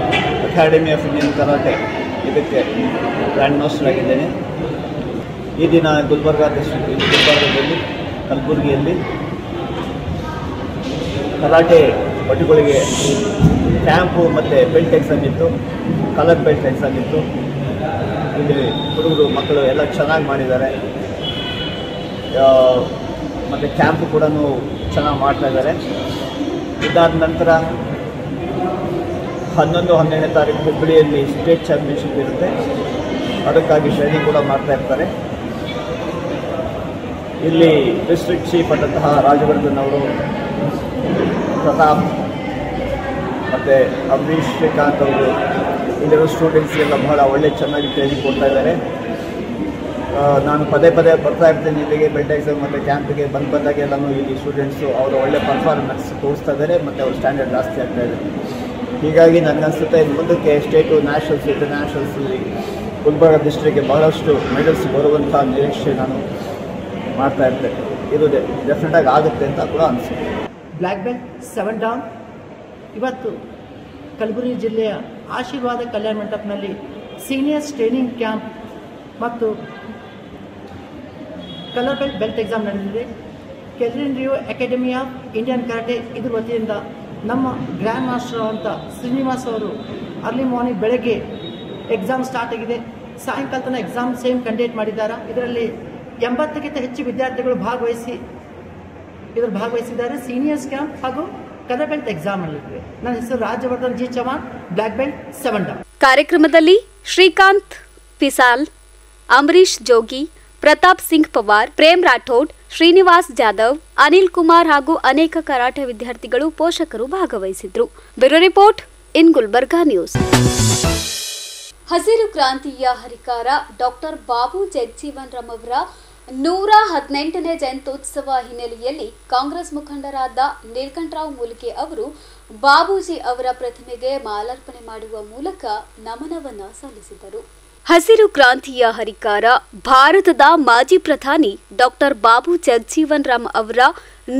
academy of Indian karate ಇದಕ್ಕೆ ಗ್ರ್ಯಾಂಡ್ ಮಾಸ್ಟರ್ ಆಗಿದ್ದೇನೆ. ಈ ದಿನ ಗುಲ್ಬರ್ಗದಲ್ಲಿ ಕಲಬುರಗಿಯಲ್ಲಿ ಕರಾಟೆ ಪಟುಗಳಿಗೆ ಕ್ಯಾಂಪು ಮತ್ತು ಬೆಲ್ಟ್ ಎಕ್ಸಾಮ್ ಇತ್ತು, ಕಲರ್ ಬೆಲ್ಟ್ ಎಕ್ಸಾಮ್ ಇತ್ತು. ಇಲ್ಲಿ ಹುಡುಗರು ಮಕ್ಕಳು ಎಲ್ಲ ಚೆನ್ನಾಗಿ ಮಾಡಿದ್ದಾರೆ. ಮತ್ತು ಕ್ಯಾಂಪು ಕೂಡ ಚೆನ್ನಾಗಿ ಮಾಡ್ತಾಯಿದ್ದಾರೆ. ಇದಾದ ನಂತರ 11-12ನೇ ತಾರೀಕು ಹುಬ್ಬಳ್ಳಿಯಲ್ಲಿ ಸ್ಟೇಟ್ ಚಾಂಪಿಯನ್ಶಿಪ್ ಇರುತ್ತೆ. ಅದಕ್ಕಾಗಿ ಟ್ರೈನಿಂಗ್ ಕೂಡ ಮಾಡ್ತಾಯಿರ್ತಾರೆ. ಇಲ್ಲಿ ಡಿಸ್ಟ್ರಿಕ್ಟ್ ಚೀಫ್ ಆದಂತಹ ರಾಜವರ್ಧನ್ ಅವರು, ಪ್ರತಾಪ್ ಮತ್ತು ಅಂಬರೀಶ್ ಶ್ರೀಕಾಂತ್ ಅವರು ಇಲ್ಲಿರೋ ಸ್ಟೂಡೆಂಟ್ಸ್ಗೆಲ್ಲ ಬಹಳ ಒಳ್ಳೆ ಚೆನ್ನಾಗಿ ಟ್ರೈನಿಂಗ್ ಕೊಡ್ತಾ ಇದ್ದಾರೆ. ನಾನು ಪದೇ ಬರ್ತಾ ಇರ್ತೀನಿ ಇಲ್ಲಿಗೆ ಬೆಲ್ಟ್ ಎಕ್ಸಾಮ್ ಮತ್ತು ಕ್ಯಾಂಪಿಗೆ ಬಂದಾಗೆಲ್ಲನೂ ಇಲ್ಲಿ ಸ್ಟೂಡೆಂಟ್ಸು ಅವರ ಒಳ್ಳೆ ಪರ್ಫಾರ್ಮೆನ್ಸ್ ತೋರಿಸ್ತಾ ಇದ್ದಾರೆ ಮತ್ತು ಅವ್ರ ಸ್ಟ್ಯಾಂಡರ್ಡ್ ಜಾಸ್ತಿ ಆಗ್ತಾ ಇದೆ. ಹೀಗಾಗಿ ನನಗನ್ಸುತ್ತೆ ಮುಂದಕ್ಕೆ ಸ್ಟೇಟು, ನ್ಯಾಷನಲ್ಸ್, ಇಂಟರ್ನ್ಯಾಷನಲ್ಸಲ್ಲಿ ಗುಲ್ಬರ್ಗ ಡಿಸ್ಟ್ರಿಕ್ಗೆ ಬಹಳಷ್ಟು ಮೆಡಲ್ಸ್ ಬರುವಂಥ ನಿರೀಕ್ಷೆ ನಾನು ಮಾಡ್ತಾ ಇರ್ತೇನೆ. ಇದು ಡೆಫಿನೆಟಾಗಿ ಆಗುತ್ತೆ ಅಂತ ಕೂಡ ಅನಿಸುತ್ತೆ. ಬ್ಲ್ಯಾಕ್ ಬೆಲ್ಟ್ 7 ಡೌನ್ ಇವತ್ತು ಕಲಬುರಗಿ ಜಿಲ್ಲೆಯ ಆಶೀರ್ವಾದ ಕಲ್ಯಾಣ ಮಂಟಪನಲ್ಲಿ ಸೀನಿಯರ್ಸ್ ಟ್ರೈನಿಂಗ್ ಕ್ಯಾಂಪ್ ಮತ್ತು ಕಲರ್ ಬೆಲ್ಟ್ ಎಕ್ಸಾಮ್ ನಡೆದಿದೆ. ಕೆಲ್ರಿನ್ ರಿಯೋ ಅಕಾಡೆಮಿ ಆಫ್ ಇಂಡಿಯನ್ ಕರಾಟೆ ಇದ್ರ ವತಿಯಿಂದ ನಮ್ಮ ಗ್ರ್ಯಾಂಡ್ ಮಾಸ್ಟರ್ ಅಂತ ಶ್ರೀನಿವಾಸ್ ಅವರು ಅರ್ಲಿ ಮಾರ್ನಿಂಗ್ ಬೆಳಗ್ಗೆ ಎಕ್ಸಾಮ್ ಸ್ಟಾರ್ಟ್ ಆಗಿದೆ. ಸಾಯಂಕಾಲ ತನಕ ಎಕ್ಸಾಮ್ ಸೇಮ್ ಕಂಡಕ್ಟ್ ಮಾಡಿದ್ದಾರೆ. ಇದರಲ್ಲಿ 80ಕ್ಕಿಂತ ಹೆಚ್ಚು ವಿದ್ಯಾರ್ಥಿಗಳು ಭಾಗವಹಿಸಿದ್ದಾರೆ. ಸೀನಿಯರ್ಸ್ ಕ್ಯಾಂಪ್ ಹಾಗೂ ಕಲರ್ ಬೆಲ್ಟ್ ಎಕ್ಸಾಮ್ ಅಲ್ಲಿದೆ. ನನ್ನ ಹೆಸರು Rajavardhan G Chavan, black belt 7 dan. ಕಾರ್ಯಕ್ರಮದಲ್ಲಿ ಶ್ರೀಕಾಂತ್ ಪಿಸಾಲ್, ಅಂಬರೀಶ್ ಜೋಗಿ, ಪ್ರತಾಪ್ ಸಿಂಗ್ ಪವಾರ್, ಪ್ರೇಮ್ ರಾಠೋಡ್, ಶ್ರೀನಿವಾಸ್ ಜಾಧವ್, ಅನಿಲ್ ಕುಮಾರ್ ಹಾಗೂ ಅನೇಕ ಕರಾಟೆ ವಿದ್ಯಾರ್ಥಿಗಳು, ಪೋಷಕರು ಭಾಗವಹಿಸಿದ್ರು. Bureau report in Gulbarga news. ಹಸಿರು ಕ್ರಾಂತಿಯ ಹರಿಕಾರ ಡಾಕ್ಟರ್ ಬಾಬು ಜಗಜೀವನ್ ರಾಮ್ ಅವರ 118ನೇ ಜಯಂತ್ಯೋತ್ಸವ ಹಿನ್ನೆಲೆಯಲ್ಲಿ ಕಾಂಗ್ರೆಸ್ ಮುಖಂಡರಾದ ನೀಲಕಂಠರಾವ್ ಮೂಲಿಕೆ ಅವರು ಬಾಬೂಜಿ ಅವರ ಪ್ರತಿಮೆಗೆ ಮಾಲಾರ್ಪಣೆ ಮಾಡುವ ಮೂಲಕ ನಮನವನ್ನ ಸಲ್ಲಿಸಿದರು. ಹಸಿರು ಕ್ರಾಂತಿಯ ಹರಿಕಾರ ಭಾರತದ ಮಾಜಿ ಪ್ರಧಾನಿ ಡಾಕ್ಟರ್ ಬಾಬು ಜಗಜೀವನ್ ರಾಮ್ ಅವರ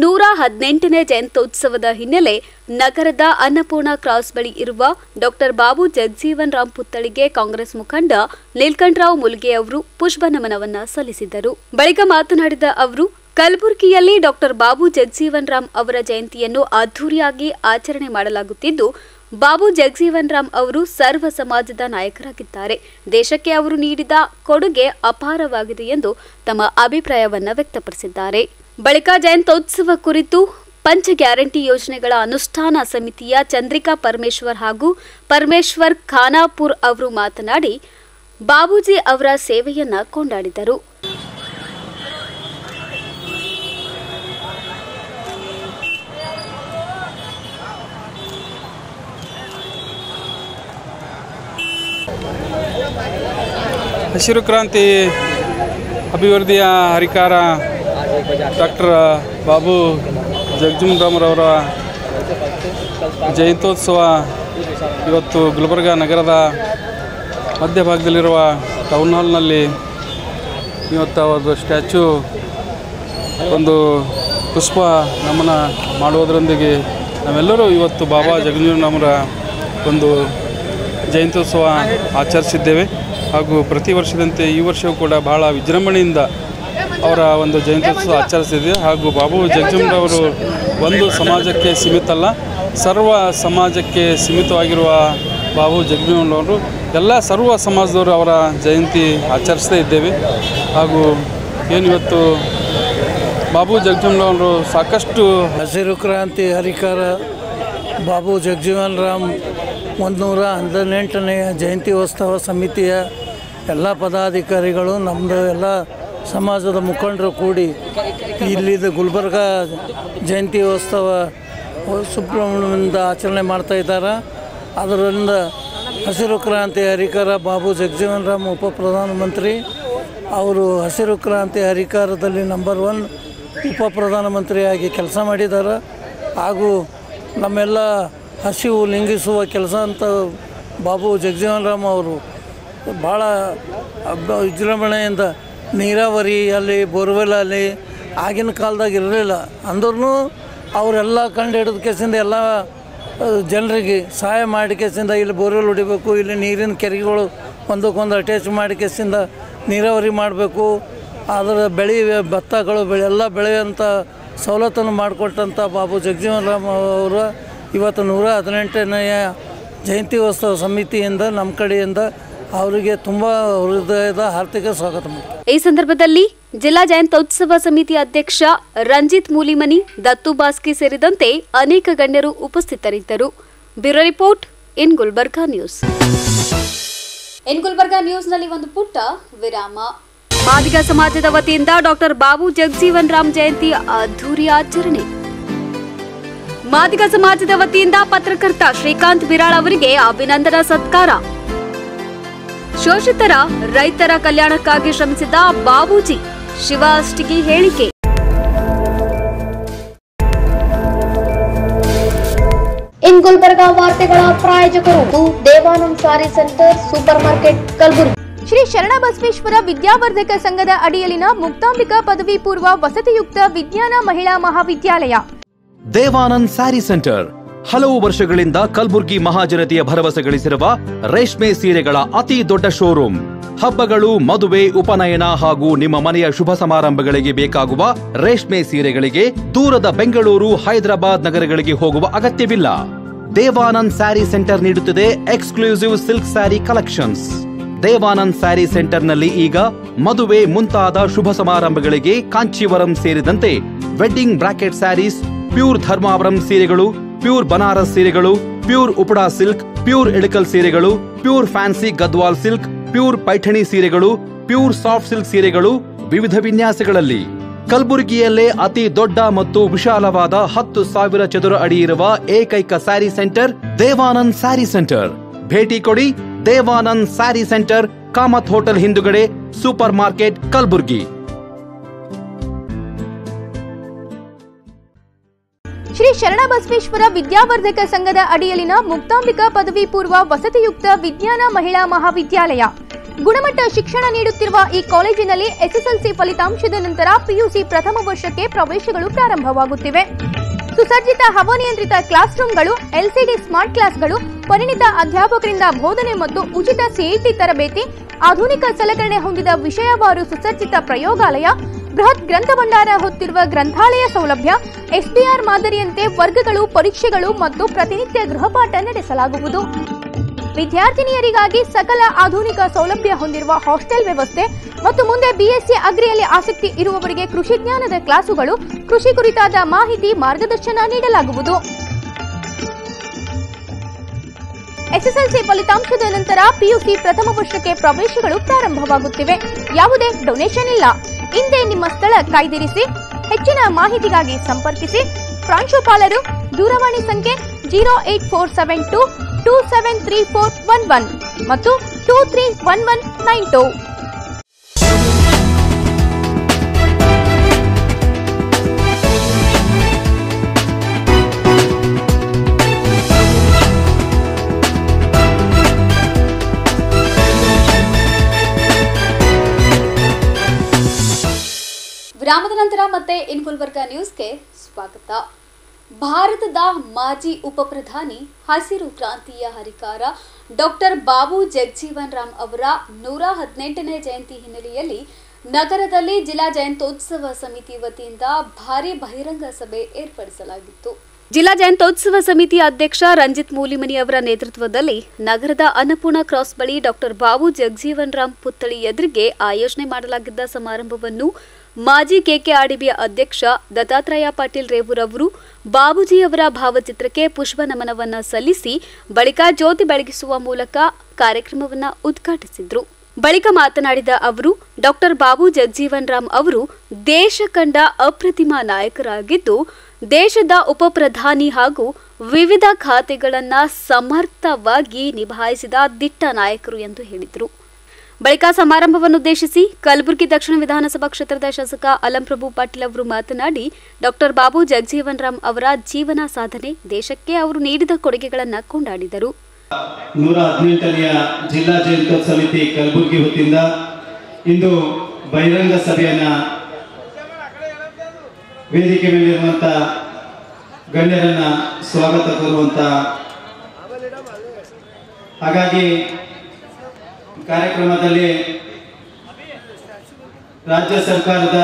118ನೇ ಜಯಂತ್ಯೋತ್ಸವದ ಹಿನ್ನೆಲೆ ನಗರದ ಅನ್ನಪೂರ್ಣ ಕ್ರಾಸ್ ಬಳಿ ಇರುವ ಡಾಕ್ಟರ್ ಬಾಬು ಜಗಜೀವನ್ ರಾಮ್ ಪುತ್ಥಳಿಗೆ ಕಾಂಗ್ರೆಸ್ ಮುಖಂಡ ನೀಲಕಂಠರಾವ್ ಮೂಲ್ಗೆ ಅವರು ಪುಷ್ಪ ನಮನವನ್ನ ಸಲ್ಲಿಸಿದರು. ಬಳಿಕ ಮಾತನಾಡಿದ ಅವರು, ಕಲಬುರಗಿಯಲ್ಲಿ ಡಾಕ್ಟರ್ ಬಾಬು ಜಗಜೀವನ್ ರಾಮ್ ಅವರ ಜಯಂತಿಯನ್ನು ಅದ್ದೂರಿಯಾಗಿ ಆಚರಣೆ ಮಾಡಲಾಗುತ್ತಿದ್ದು, ಬಾಬು ಜಗಜೀವನ್ ರಾಮ್ ಅವರು ಸರ್ವ ಸಮಾಜದ ನಾಯಕರಾಗಿದ್ದಾರೆ. ದೇಶಕ್ಕೆ ಅವರು ನೀಡಿದ ಕೊಡುಗೆ ಅಪಾರವಾಗಿದೆ ಎಂದು ತಮ್ಮ ಅಭಿಪ್ರಾಯವನ್ನ ವ್ಯಕ್ತಪಡಿಸಿದ್ದಾರೆ. ಬಳಿಕ ಜಯಂತ್ಯೋತ್ಸವ ಕುರಿತು ಪಂಚ ಗ್ಯಾರಂಟಿ ಯೋಜನೆಗಳ ಅನುಷ್ಠಾನ ಸಮಿತಿಯ ಚಂದ್ರಿಕಾ ಪರಮೇಶ್ವರ್ ಹಾಗೂ ಪರಮೇಶ್ವರ್ ಖಾನಾಪುರ್ ಅವರು ಮಾತನಾಡಿ ಬಾಬೂಜಿ ಅವರ ಸೇವೆಯನ್ನ ಕೊಂಡಾಡಿದರು. ಹಸಿರು ಕ್ರಾಂತಿ ಅಭಿವೃದ್ಧಿಯ ಹರಿಕಾರ ಡಾಕ್ಟರ್ ಬಾಬು ಜಗಜೀವನ್ ರಾಮ್ರವರ ಜಯಂತ್ಯೋತ್ಸವ ಇವತ್ತು ಗುಲ್ಬರ್ಗ ನಗರದ ಮಧ್ಯಭಾಗದಲ್ಲಿರುವ ಟೌನ್ ಹಾಲ್ನಲ್ಲಿ ಇವತ್ತು ಒಂದು ಸ್ಟ್ಯಾಚ್ಯೂ ಒಂದು ಪುಷ್ಪ ನಮನ ಮಾಡುವುದರೊಂದಿಗೆ ನಾವೆಲ್ಲರೂ ಇವತ್ತು ಬಾಬಾ ಜಗಜೀವನ್ ರಾಮ್ರ ಒಂದು ಜಯಂತ್ಯೋತ್ಸವ ಆಚರಿಸಿದ್ದೇವೆ. ಹಾಗೂ ಪ್ರತಿ ವರ್ಷದಂತೆ ಈ ವರ್ಷವೂ ಕೂಡ ಬಹಳ ವಿಜೃಂಭಣೆಯಿಂದ ಅವರ ಒಂದು ಜಯಂತ್ಯೋತ್ಸವ ಆಚರಿಸಿದೆ. ಹಾಗೂ ಬಾಬು ಜಗಜೀವನ್ ಅವರು ಒಂದು ಸಮಾಜಕ್ಕೆ ಸೀಮಿತ ಅಲ್ಲ, ಸರ್ವ ಸಮಾಜಕ್ಕೆ ಸೀಮಿತವಾಗಿರುವ ಬಾಬು ಜಗಜೀವನ್ ಅವರು ಎಲ್ಲ ಸರ್ವ ಸಮಾಜದವರು ಅವರ ಜಯಂತಿ ಆಚರಿಸ್ತಾ ಇದ್ದೇವೆ. ಹಾಗೂ ಏನಿವತ್ತು ಬಾಬು ಜಗಜೀವನ್ ಅವರು ಸಾಕಷ್ಟು ಹಸಿರು ಕ್ರಾಂತಿ ಹರಿಕಾರ ಬಾಬು ಜಗಜೀವನ್ ರಾಮ್ 118ನೇ ಜಯಂತ್ಯೋತ್ಸವ ಸಮಿತಿಯ ಎಲ್ಲ ಪದಾಧಿಕಾರಿಗಳು, ನಮ್ಮದು ಎಲ್ಲ ಸಮಾಜದ ಮುಖಂಡರು ಕೂಡಿ ಇಲ್ಲಿದ್ದ ಗುಲ್ಬರ್ಗ ಜಯಂತ್ಯೋತ್ಸವ ಸುಬ್ರಹ್ಮಣ್ಯದಿಂದ ಆಚರಣೆ ಮಾಡ್ತಾಯಿದ್ದಾರೆ. ಅದರಿಂದ ಹಸಿರು ಕ್ರಾಂತಿ ಹರಿಕಾರ ಬಾಬು ಜಗಜೀವನ್ ರಾಮ್ ಉಪ ಪ್ರಧಾನಮಂತ್ರಿ ಅವರು ಹಸಿರು ಕ್ರಾಂತಿ ಹರಿಕಾರದಲ್ಲಿ ನಂಬರ್ 1 ಉಪ ಪ್ರಧಾನಮಂತ್ರಿಯಾಗಿ ಕೆಲಸ ಮಾಡಿದ್ದಾರೆ. ಹಾಗೂ ನಮ್ಮೆಲ್ಲ ಹಸಿವು ನೀಗಿಸುವ ಕೆಲಸ ಅಂತ ಬಾಬು ಜಗಜೀವನ್ ರಾಮ್ ಅವರು ಭಾಳ ವಿಜೃಂಭಣೆಯಿಂದ ನೀರಾವರಿಯಲ್ಲಿ ಬೋರ್ವೆಲಲ್ಲಿ ಆಗಿನ ಕಾಲದಾಗ ಇರಲಿಲ್ಲ ಅಂದ್ರೂ ಅವರೆಲ್ಲ ಕಂಡು ಹಿಡಿದ ಕೇಸಿಂದ ಎಲ್ಲ ಜನರಿಗೆ ಸಹಾಯ ಮಾಡಿ ಕೇಸಿಂದ ಇಲ್ಲಿ ಬೋರ್ವೆಲ್ ಹೊಡಿಬೇಕು, ಇಲ್ಲಿ ನೀರಿನ ಕೆರೆಗಳು ಒಂದಕ್ಕೊಂದು ಅಟ್ಯಾಚ್ ಮಾಡಿ ಕೇಸಿಂದ ನೀರಾವರಿ ಮಾಡಬೇಕು, ಅದರ ಭತ್ತಗಳು ಎಲ್ಲ ಬೆಳೆಯುವಂಥ ಸವಲತ್ತನ್ನು ಮಾಡಿಕೊಟ್ಟಂಥ ಬಾಬು ಜಗಜೀವನ್ ರಾಮ್ ಅವರು ಇವತ್ತು 118ನೇ ಜಯಂತ್ಯೋತ್ಸವ ಸಮಿತಿಯಿಂದ ನಮ್ಮ ಕಡೆಯಿಂದ ಅವರಿಗೆ ತುಂಬ ಹೃದಯದ ಹಾರ್ದಿಕ ಸ್ವಾಗತ ಮಾಡ್ತಾರೆ. ಈ ಸಂದರ್ಭದಲ್ಲಿ ಜಿಲ್ಲಾ ಜಯಂತ್ಯೋತ್ಸವ ಸಮಿತಿ ಅಧ್ಯಕ್ಷ ರಂಜಿತ್ ಮೂಲಿಮನಿ, ದತ್ತು ಬಾಸ್ಕಿ ಸೇರಿದಂತೆ ಅನೇಕ ಗಣ್ಯರು ಉಪಸ್ಥಿತರಿದ್ದರು. Bureau report in Gulbarga news. In Gulbarga ನ್ಯೂಸ್ನಲ್ಲಿ ಒಂದು ಪುಟ್ಟ ವಿರಾಮ. ಮಾದಿಗ ಸಮಾಜದ ವತಿಯಿಂದ ಡಾಕ್ಟರ್ ಬಾಬು ಜಗಜೀವನ್ ರಾಮ್ ಜಯಂತಿ ಅದ್ದೂರಿ ಆಚರಣೆ. ಮಾದಿಗ ಸಮಾಜದ ವತಿಯಿಂದ ಪತ್ರಕರ್ತ ಶ್ರೀಕಾಂತ್ ಬಿರಾಳ್ ಅವರಿಗೆ ಅಭಿನಂದನಾ ಸತ್ಕಾರ. ಶೋಷಿತರ ರೈತರ ಕಲ್ಯಾಣಕ್ಕಾಗಿ ಶ್ರಮಿಸಿದ ಬಾಬೂಜಿ, ಶಿವ ಅಷ್ಟಿಗಿ ಹೇಳಿಕೆ. ಇನ್ ಗುಲ್ಬರ್ಗಾ ವಾರ್ತೆಗಳ ಪ್ರಾಯೋಜಕರು ದೇವಾನಂದ್ ಸಾರಿ centre super market Kalaburagi. Shri Sharanabasaveshwara Vidyavardhaka ಸಂಘದ ಅಡಿಯಲ್ಲಿನ ಮುಕ್ತಾಂಬಿಕಾ ಪದವಿ ಪೂರ್ವ ವಸತಿಯುಕ್ತ ವಿಜ್ಞಾನ ಮಹಿಳಾ ಮಹಾವಿದ್ಯಾಲಯ. ದೇವಾನಂದ್ ಸ್ಯಾರಿ ಸೆಂಟರ್ ಹಲವು ವರ್ಷಗಳಿಂದ ಕಲಬುರ್ಗಿ ಮಹಾಜನತೆಯ ಭರವಸೆ ಗಳಿಸಿರುವ ರೇಷ್ಮೆ ಸೀರೆಗಳ ಅತಿ ದೊಡ್ಡ ಶೋರೂಮ್. ಹಬ್ಬಗಳು, ಮದುವೆ, ಉಪನಯನ ಹಾಗೂ ನಿಮ್ಮ ಮನೆಯ ಶುಭ ಸಮಾರಂಭಗಳಿಗೆ ಬೇಕಾಗುವ ರೇಷ್ಮೆ ಸೀರೆಗಳಿಗೆ ದೂರದ ಬೆಂಗಳೂರು, ಹೈದರಾಬಾದ್ ನಗರಗಳಿಗೆ ಹೋಗುವ ಅಗತ್ಯವಿಲ್ಲ. ದೇವಾನಂದ್ ಸ್ಯಾರಿ ಸೆಂಟರ್ ನೀಡುತ್ತಿದೆ exclusive silk sari collections. Devanand sari ಸೆಂಟರ್ನಲ್ಲಿ ಈಗ ಮದುವೆ ಮುಂತಾದ ಶುಭ ಸಮಾರಂಭಗಳಿಗೆ ಕಾಂಚೀವರಂ ಸೇರಿದಂತೆ wedding brocade saris, pure Dharmavaram ಸೀರೆಗಳು, ಪ್ಯೂರ್ ಬನಾರಸ್ ಸೀರೆಗಳು, pure Uppada silk, pure Ilkal ಸೀರೆಗಳು, pure fancy Gadwal silk, pure Paithani ಸೀರೆಗಳು, ಪ್ಯೂರ್ ಸಾಫ್ಟ್ ಸಿಲ್ಕ್ ಸೀರೆಗಳು ವಿವಿಧ ವಿನ್ಯಾಸಗಳಲ್ಲಿ. ಕಲಬುರಗಿಯಲ್ಲೇ ಅತಿ ದೊಡ್ಡ ಮತ್ತು ವಿಶಾಲವಾದ 10,000 ಚದುರ ಅಡಿ ಇರುವ ಏಕೈಕ ಸ್ಯಾರಿ ಸೆಂಟರ್ ದೇವಾನಂದ್ ಸ್ಯಾರಿ ಸೆಂಟರ್. ಭೇಟಿ ಕೊಡಿ. ದೇವಾನಂದ್ ಸ್ಯಾರಿ ಸೆಂಟರ್, ಕಾಮತ್ ಹೋಟೆಲ್ ಹಿಂದುಗಡೆ, ಸೂಪರ್ ಮಾರ್ಕೆಟ್, ಕಲಬುರಗಿ. ಶ್ರೀ ಶರಣಬಸವೇಶ್ವರ ವಿದ್ಯಾವರ್ಧಕ ಸಂಘದ ಅಡಿಯಲ್ಲಿನ ಮುಕ್ತಾಂಬಿಕಾ ಪದವಿ ಪೂರ್ವ ವಸತಿಯುಕ್ತ ವಿಜ್ಞಾನ ಮಹಿಳಾ ಮಹಾವಿದ್ಯಾಲಯ. ಗುಣಮಟ್ಟ ಶಿಕ್ಷಣ ನೀಡುತ್ತಿರುವ ಈ ಕಾಲೇಜಿನಲ್ಲಿ ಎಸ್ಎಸ್ಎಲ್ಸಿ ಫಲಿತಾಂಶದ ನಂತರ ಪಿಯುಸಿ ಪ್ರಥಮ ವರ್ಷಕ್ಕೆ ಪ್ರವೇಶಗಳು ಪ್ರಾರಂಭವಾಗುತ್ತಿವೆ. ಸುಸಜ್ಜಿತ ಹವಾನಿಯಂತ್ರಿತ ಕ್ಲಾಸ್ ರೂಮ್ಗಳು, ಎಲ್ಸಿಡಿ ಸ್ಮಾರ್ಟ್ ಕ್ಲಾಸ್ಗಳು, ಪರಿಣಿತ ಅಧ್ಯಾಪಕರಿಂದ ಬೋಧನೆ ಮತ್ತು ಉಚಿತ ಸಿಇಟಿ ತರಬೇತಿ, ಆಧುನಿಕ ಸಲಕರಣೆ ಹೊಂದಿದ ವಿಷಯವಾರು ಸುಸಜ್ಜಿತ ಪ್ರಯೋಗಾಲಯ, ಬೃಹತ್ ಗ್ರಂಥ ಭಂಡಾರ ಹೊತ್ತಿರುವ ಗ್ರಂಥಾಲಯ ಸೌಲಭ್ಯ, ಎಸ್ಬಿಆರ್ ಮಾದರಿಯಂತೆ ವರ್ಗಗಳು, ಪರೀಕ್ಷೆಗಳು ಮತ್ತು ಪ್ರತಿನಿತ್ಯ ಗೃಹಪಾಠ ನಡೆಸಲಾಗುವುದು. ವಿದ್ಯಾರ್ಥಿನಿಯರಿಗಾಗಿ ಸಕಲ ಆಧುನಿಕ ಸೌಲಭ್ಯ ಹೊಂದಿರುವ ಹಾಸ್ಟೆಲ್ ವ್ಯವಸ್ಥೆ ಮತ್ತು ಮುಂದೆ ಬಿಎಸ್ಸಿ ಅಗ್ರಿಯಲ್ಲಿ ಆಸಕ್ತಿ ಇರುವವರಿಗೆ ಕೃಷಿ ಜ್ಞಾನದ ಕ್ಲಾಸುಗಳು, ಕೃಷಿ ಕುರಿತಾದ ಮಾಹಿತಿ, ಮಾರ್ಗದರ್ಶನ ನೀಡಲಾಗುವುದು. ಎಸ್ಎಸ್ಎಲ್ಸಿ ಫಲಿತಾಂಶದ ನಂತರ ಪಿಯುಸಿ ಪ್ರಥಮ ವರ್ಷಕ್ಕೆ ಪ್ರವೇಶಗಳು ಪ್ರಾರಂಭವಾಗುತ್ತಿವೆ. ಯಾವುದೇ ಡೊನೇಷನ್ ಇಲ್ಲ. ಹಿಂದೆ ನಿಮ್ಮ ಸ್ಥಳ ಕಾಯ್ದಿರಿಸಿ. ಹೆಚ್ಚಿನ ಮಾಹಿತಿಗಾಗಿ ಸಂಪರ್ಕಿಸಿ. ಪ್ರಾಂಶುಪಾಲರು ದೂರವಾಣಿ ಸಂಖ್ಯೆ 08472273411 ಮತ್ತು 231192. ವಿರಾಮದ ನಂತರ ಮತ್ತೆ ಇನ್ ಗುಲ್ಬರ್ಗಾ ನ್ಯೂಸ್ಗೆ ಸ್ವಾಗತ. ಭಾರತದ ಮಾಜಿ ಉಪಪ್ರಧಾನಿ, ಹಸಿರು ಕ್ರಾಂತಿಯ ಹರಿಕಾರ ಡಾಕ್ಟರ್ ಬಾಬು ಜಗಜೀವನ್ ರಾಮ್ ಅವರ 118ನೇ ಜಯಂತಿ ಹಿನ್ನೆಲೆಯಲ್ಲಿ ನಗರದಲ್ಲಿ ಜಿಲ್ಲಾ ಜಯಂತ್ಯೋತ್ಸವ ಸಮಿತಿ ವತಿಯಿಂದ ಭಾರೀ ಬಹಿರಂಗ ಸಭೆ ಏರ್ಪಡಿಸಲಾಗಿತ್ತು. ಜಿಲ್ಲಾ ಜಯಂತ್ಯೋತ್ಸವ ಸಮಿತಿ ಅಧ್ಯಕ್ಷ ರಂಜಿತ್ ಮೂಲಿಮನಿ ಅವರ ನೇತೃತ್ವದಲ್ಲಿ ನಗರದ ಅನ್ನಪೂರ್ಣ ಕ್ರಾಸ್ ಬಳಿ ಡಾಕ್ಟರ್ ಬಾಬು ಜಗಜೀವನ್ ರಾಮ್ ಪುತ್ಥಳಿ ಎದುರಿಗೆ ಆಯೋಜನೆ ಮಾಡಲಾಗಿದ್ದ ಸಮಾರಂಭವನ್ನು ಮಾಜಿ ಕೆಕೆಆರ್ಡಿಬಿ ಅಧ್ಯಕ್ಷ ದತ್ತಾತ್ರೇಯ ಪಾಟೀಲ್ ರೇವೂರ್ ಅವರು ಬಾಬೂಜಿಯವರ ಭಾವಚಿತ್ರಕ್ಕೆ ಪುಷ್ಪ ನಮನವನ್ನು ಸಲ್ಲಿಸಿ ಬಳಿಕ ಜ್ಯೋತಿ ಬೆಳಗಿಸುವ ಮೂಲಕ ಕಾರ್ಯಕ್ರಮವನ್ನು ಉದ್ಘಾಟಿಸಿದರು. ಬಳಿಕ ಮಾತನಾಡಿದ ಅವರು, ಡಾಕ್ಟರ್ ಬಾಬು ಜಗಜೀವನ್ ರಾಮ್ ಅವರು ದೇಶ ಕಂಡ ಅಪ್ರತಿಮ ನಾಯಕರಾಗಿದ್ದು, ದೇಶದ ಉಪಪ್ರಧಾನಿ ಹಾಗೂ ವಿವಿಧ ಖಾತೆಗಳನ್ನು ಸಮರ್ಥವಾಗಿ ನಿಭಾಯಿಸಿದ ದಿಟ್ಟ ನಾಯಕರು ಎಂದು ಹೇಳಿದರು. ಬಳಿಕ ಸಮಾರಂಭವನ್ನುದ್ದೇಶಿಸಿ ಕಲಬುರಗಿ ದಕ್ಷಿಣ ವಿಧಾನಸಭಾ ಕ್ಷೇತ್ರದ ಶಾಸಕ ಅಲಂಪ್ರಭು ಪಾಟೀಲ್ ಅವರು ಮಾತನಾಡಿ ಡಾಕ್ಟರ್ ಬಾಬು ಜಗಜೀವನ್ ರಾಮ್ ಅವರ ಜೀವನ ಸಾಧನೆ ದೇಶಕ್ಕೆ ಅವರು ನೀಡಿದ ಕೊಡುಗೆಗಳನ್ನು ಕೊಂಡಾಡಿದರು. 118ನೆಯ ಜಿಲ್ಲಾ ಜಯಂತ್ಯೋತ್ಸವ ಸಮಿತಿ ಕಲಬುರಗಿ ವತಿಯಿಂದ ಇಂದು ಬಹಿರಂಗ ಸಭೆಯನ್ನು ವೇದಿಕೆ ಮೇಲಿರುವಂಥ ಗಣ್ಯರನ್ನ ಸ್ವಾಗತ ಕೋರುವಂತ, ಹಾಗಾಗಿ ಕಾರ್ಯಕ್ರಮದಲ್ಲಿ ರಾಜ್ಯ ಸರ್ಕಾರದ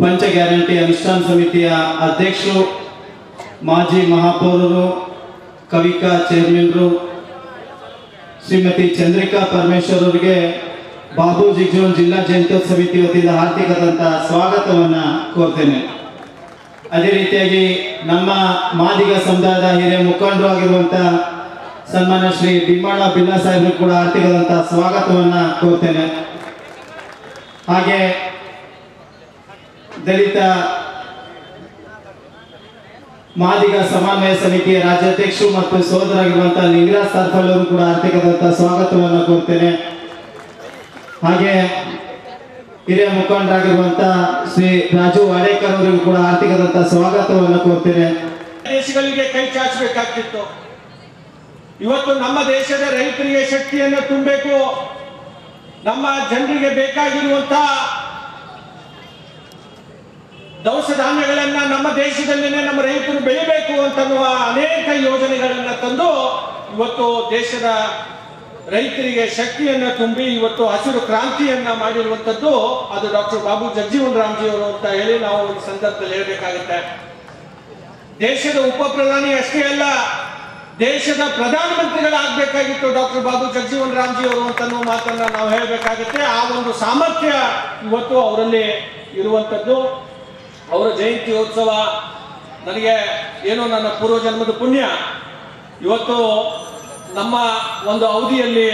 ಪಂಚ ಗ್ಯಾರಂಟಿ ಅನುಷ್ಠಾನ ಸಮಿತಿಯ ಅಧ್ಯಕ್ಷರು, ಮಾಜಿ ಮಹಾಪೌರರು, ಕವಿಕಾ ಚೇರ್ಮನ್ರು ಶ್ರೀಮತಿ ಚಂದ್ರಿಕಾ ಪರಮೇಶ್ವರ್ ಅವರಿಗೆ ಬಾಬು ಜಗಜೀವನ್ ಜಿಲ್ಲಾ ಜಯಂತ್ಯೋತ್ಸವ ಸಮಿತಿ ವತಿಯಿಂದ ಹಾರ್ದಿಕವಾದಂಥ ಸ್ವಾಗತವನ್ನು ಕೋರ್ತೇನೆ. ಅದೇ ರೀತಿಯಾಗಿ ನಮ್ಮ ಮಾದಿಗ ಸಮುದಾಯದ ಹಿರಿಯ ಮುಖಂಡರು ಆಗಿರುವಂಥ ಸನ್ಮಾನ್ಯ ಶ್ರೀ ಭೀಮಣ್ಣ ಬಿಲ್ಲಾ ಸಾಹೇಬರು ಕೂಡ ಆರ್ಥಿಕವಾದಂಥ ಸ್ವಾಗತವನ್ನು ಕೋರ್ತೇನೆ. ಹಾಗೆ ದಲಿತ ಮಾದಿಗ ಸಮನ್ವಯ ಸಮಿತಿಯ ರಾಜ್ಯಾಧ್ಯಕ್ಷರು ಮತ್ತು ಸೋದರಾಗಿರುವಂತಹ ಲಿಂಗರಾಜ್ ಸರ್ಫಲ್ ಅವರು ಕೂಡ ಆರ್ಥಿಕವಾದಂಥ ಸ್ವಾಗತವನ್ನು ಕೋರ್ತೇನೆ. ಹಾಗೆ ಹಿರಿಯ ಮುಖಂಡರಾಗಿರುವಂತಹ ಶ್ರೀ ರಾಜು ವಾಡೇಕರ್ ಅವರಿಗೂ ಕೂಡ ಆರ್ಥಿಕವಾದಂಥ ಸ್ವಾಗತವನ್ನು ಕೋರ್ತೇನೆ. ದೇಶಗಳಿಗೆ ಕೈ ಚಾಚಬೇಕಾಗ್ತಿತ್ತು. ಇವತ್ತು ನಮ್ಮ ದೇಶದ ರೈತರಿಗೆ ಶಕ್ತಿಯನ್ನು ತುಂಬಬೇಕು, ನಮ್ಮ ಜನರಿಗೆ ಬೇಕಾಗಿರುವಂತ ದವಸ ಧಾನ್ಯಗಳನ್ನ ನಮ್ಮ ದೇಶದಲ್ಲಿನೇ ನಮ್ಮ ರೈತರು ಬೆಳಿಬೇಕು ಅಂತನ್ನುವ ಅನೇಕ ಯೋಜನೆಗಳನ್ನ ತಂದು ಇವತ್ತು ದೇಶದ ರೈತರಿಗೆ ಶಕ್ತಿಯನ್ನ ತುಂಬಿ ಇವತ್ತು ಹಸಿರು ಕ್ರಾಂತಿಯನ್ನ ಮಾಡಿರುವಂತದ್ದು ಅದು ಡಾಕ್ಟರ್ ಬಾಬು ಜಗಜೀವನ್ ರಾಮ್ಜಿ ಅವರು ಅಂತ ಹೇಳಿ ನಾವು ಈ ಸಂದರ್ಭದಲ್ಲಿ ಹೇಳಬೇಕಾಗುತ್ತೆ. ದೇಶದ ಉಪ ಪ್ರಧಾನಿ ಅಷ್ಟೇ ಅಲ್ಲ, ದೇಶದ ಪ್ರಧಾನಮಂತ್ರಿಗಳಾಗಬೇಕಾಗಿತ್ತು ಡಾಕ್ಟರ್ ಬಾಬು ಜಗಜೀವನ್ ರಾಮ್ಜಿ ಅವರು ಅಂತ ಮಾತನ್ನ ನಾವು ಹೇಳಬೇಕಾಗುತ್ತೆ. ಆ ಒಂದು ಸಾಮರ್ಥ್ಯ ಇವತ್ತು ಅವರಲ್ಲಿ ಇರುವಂತದ್ದು. ಅವರ ಜಯಂತ್ಯೋತ್ಸವ ನನಗೆ ಏನೋ ನನ್ನ ಪೂರ್ವಜನ್ಮದ ಪುಣ್ಯ. ಇವತ್ತು ನಮ್ಮ ಒಂದು ಅವಧಿಯಲ್ಲಿ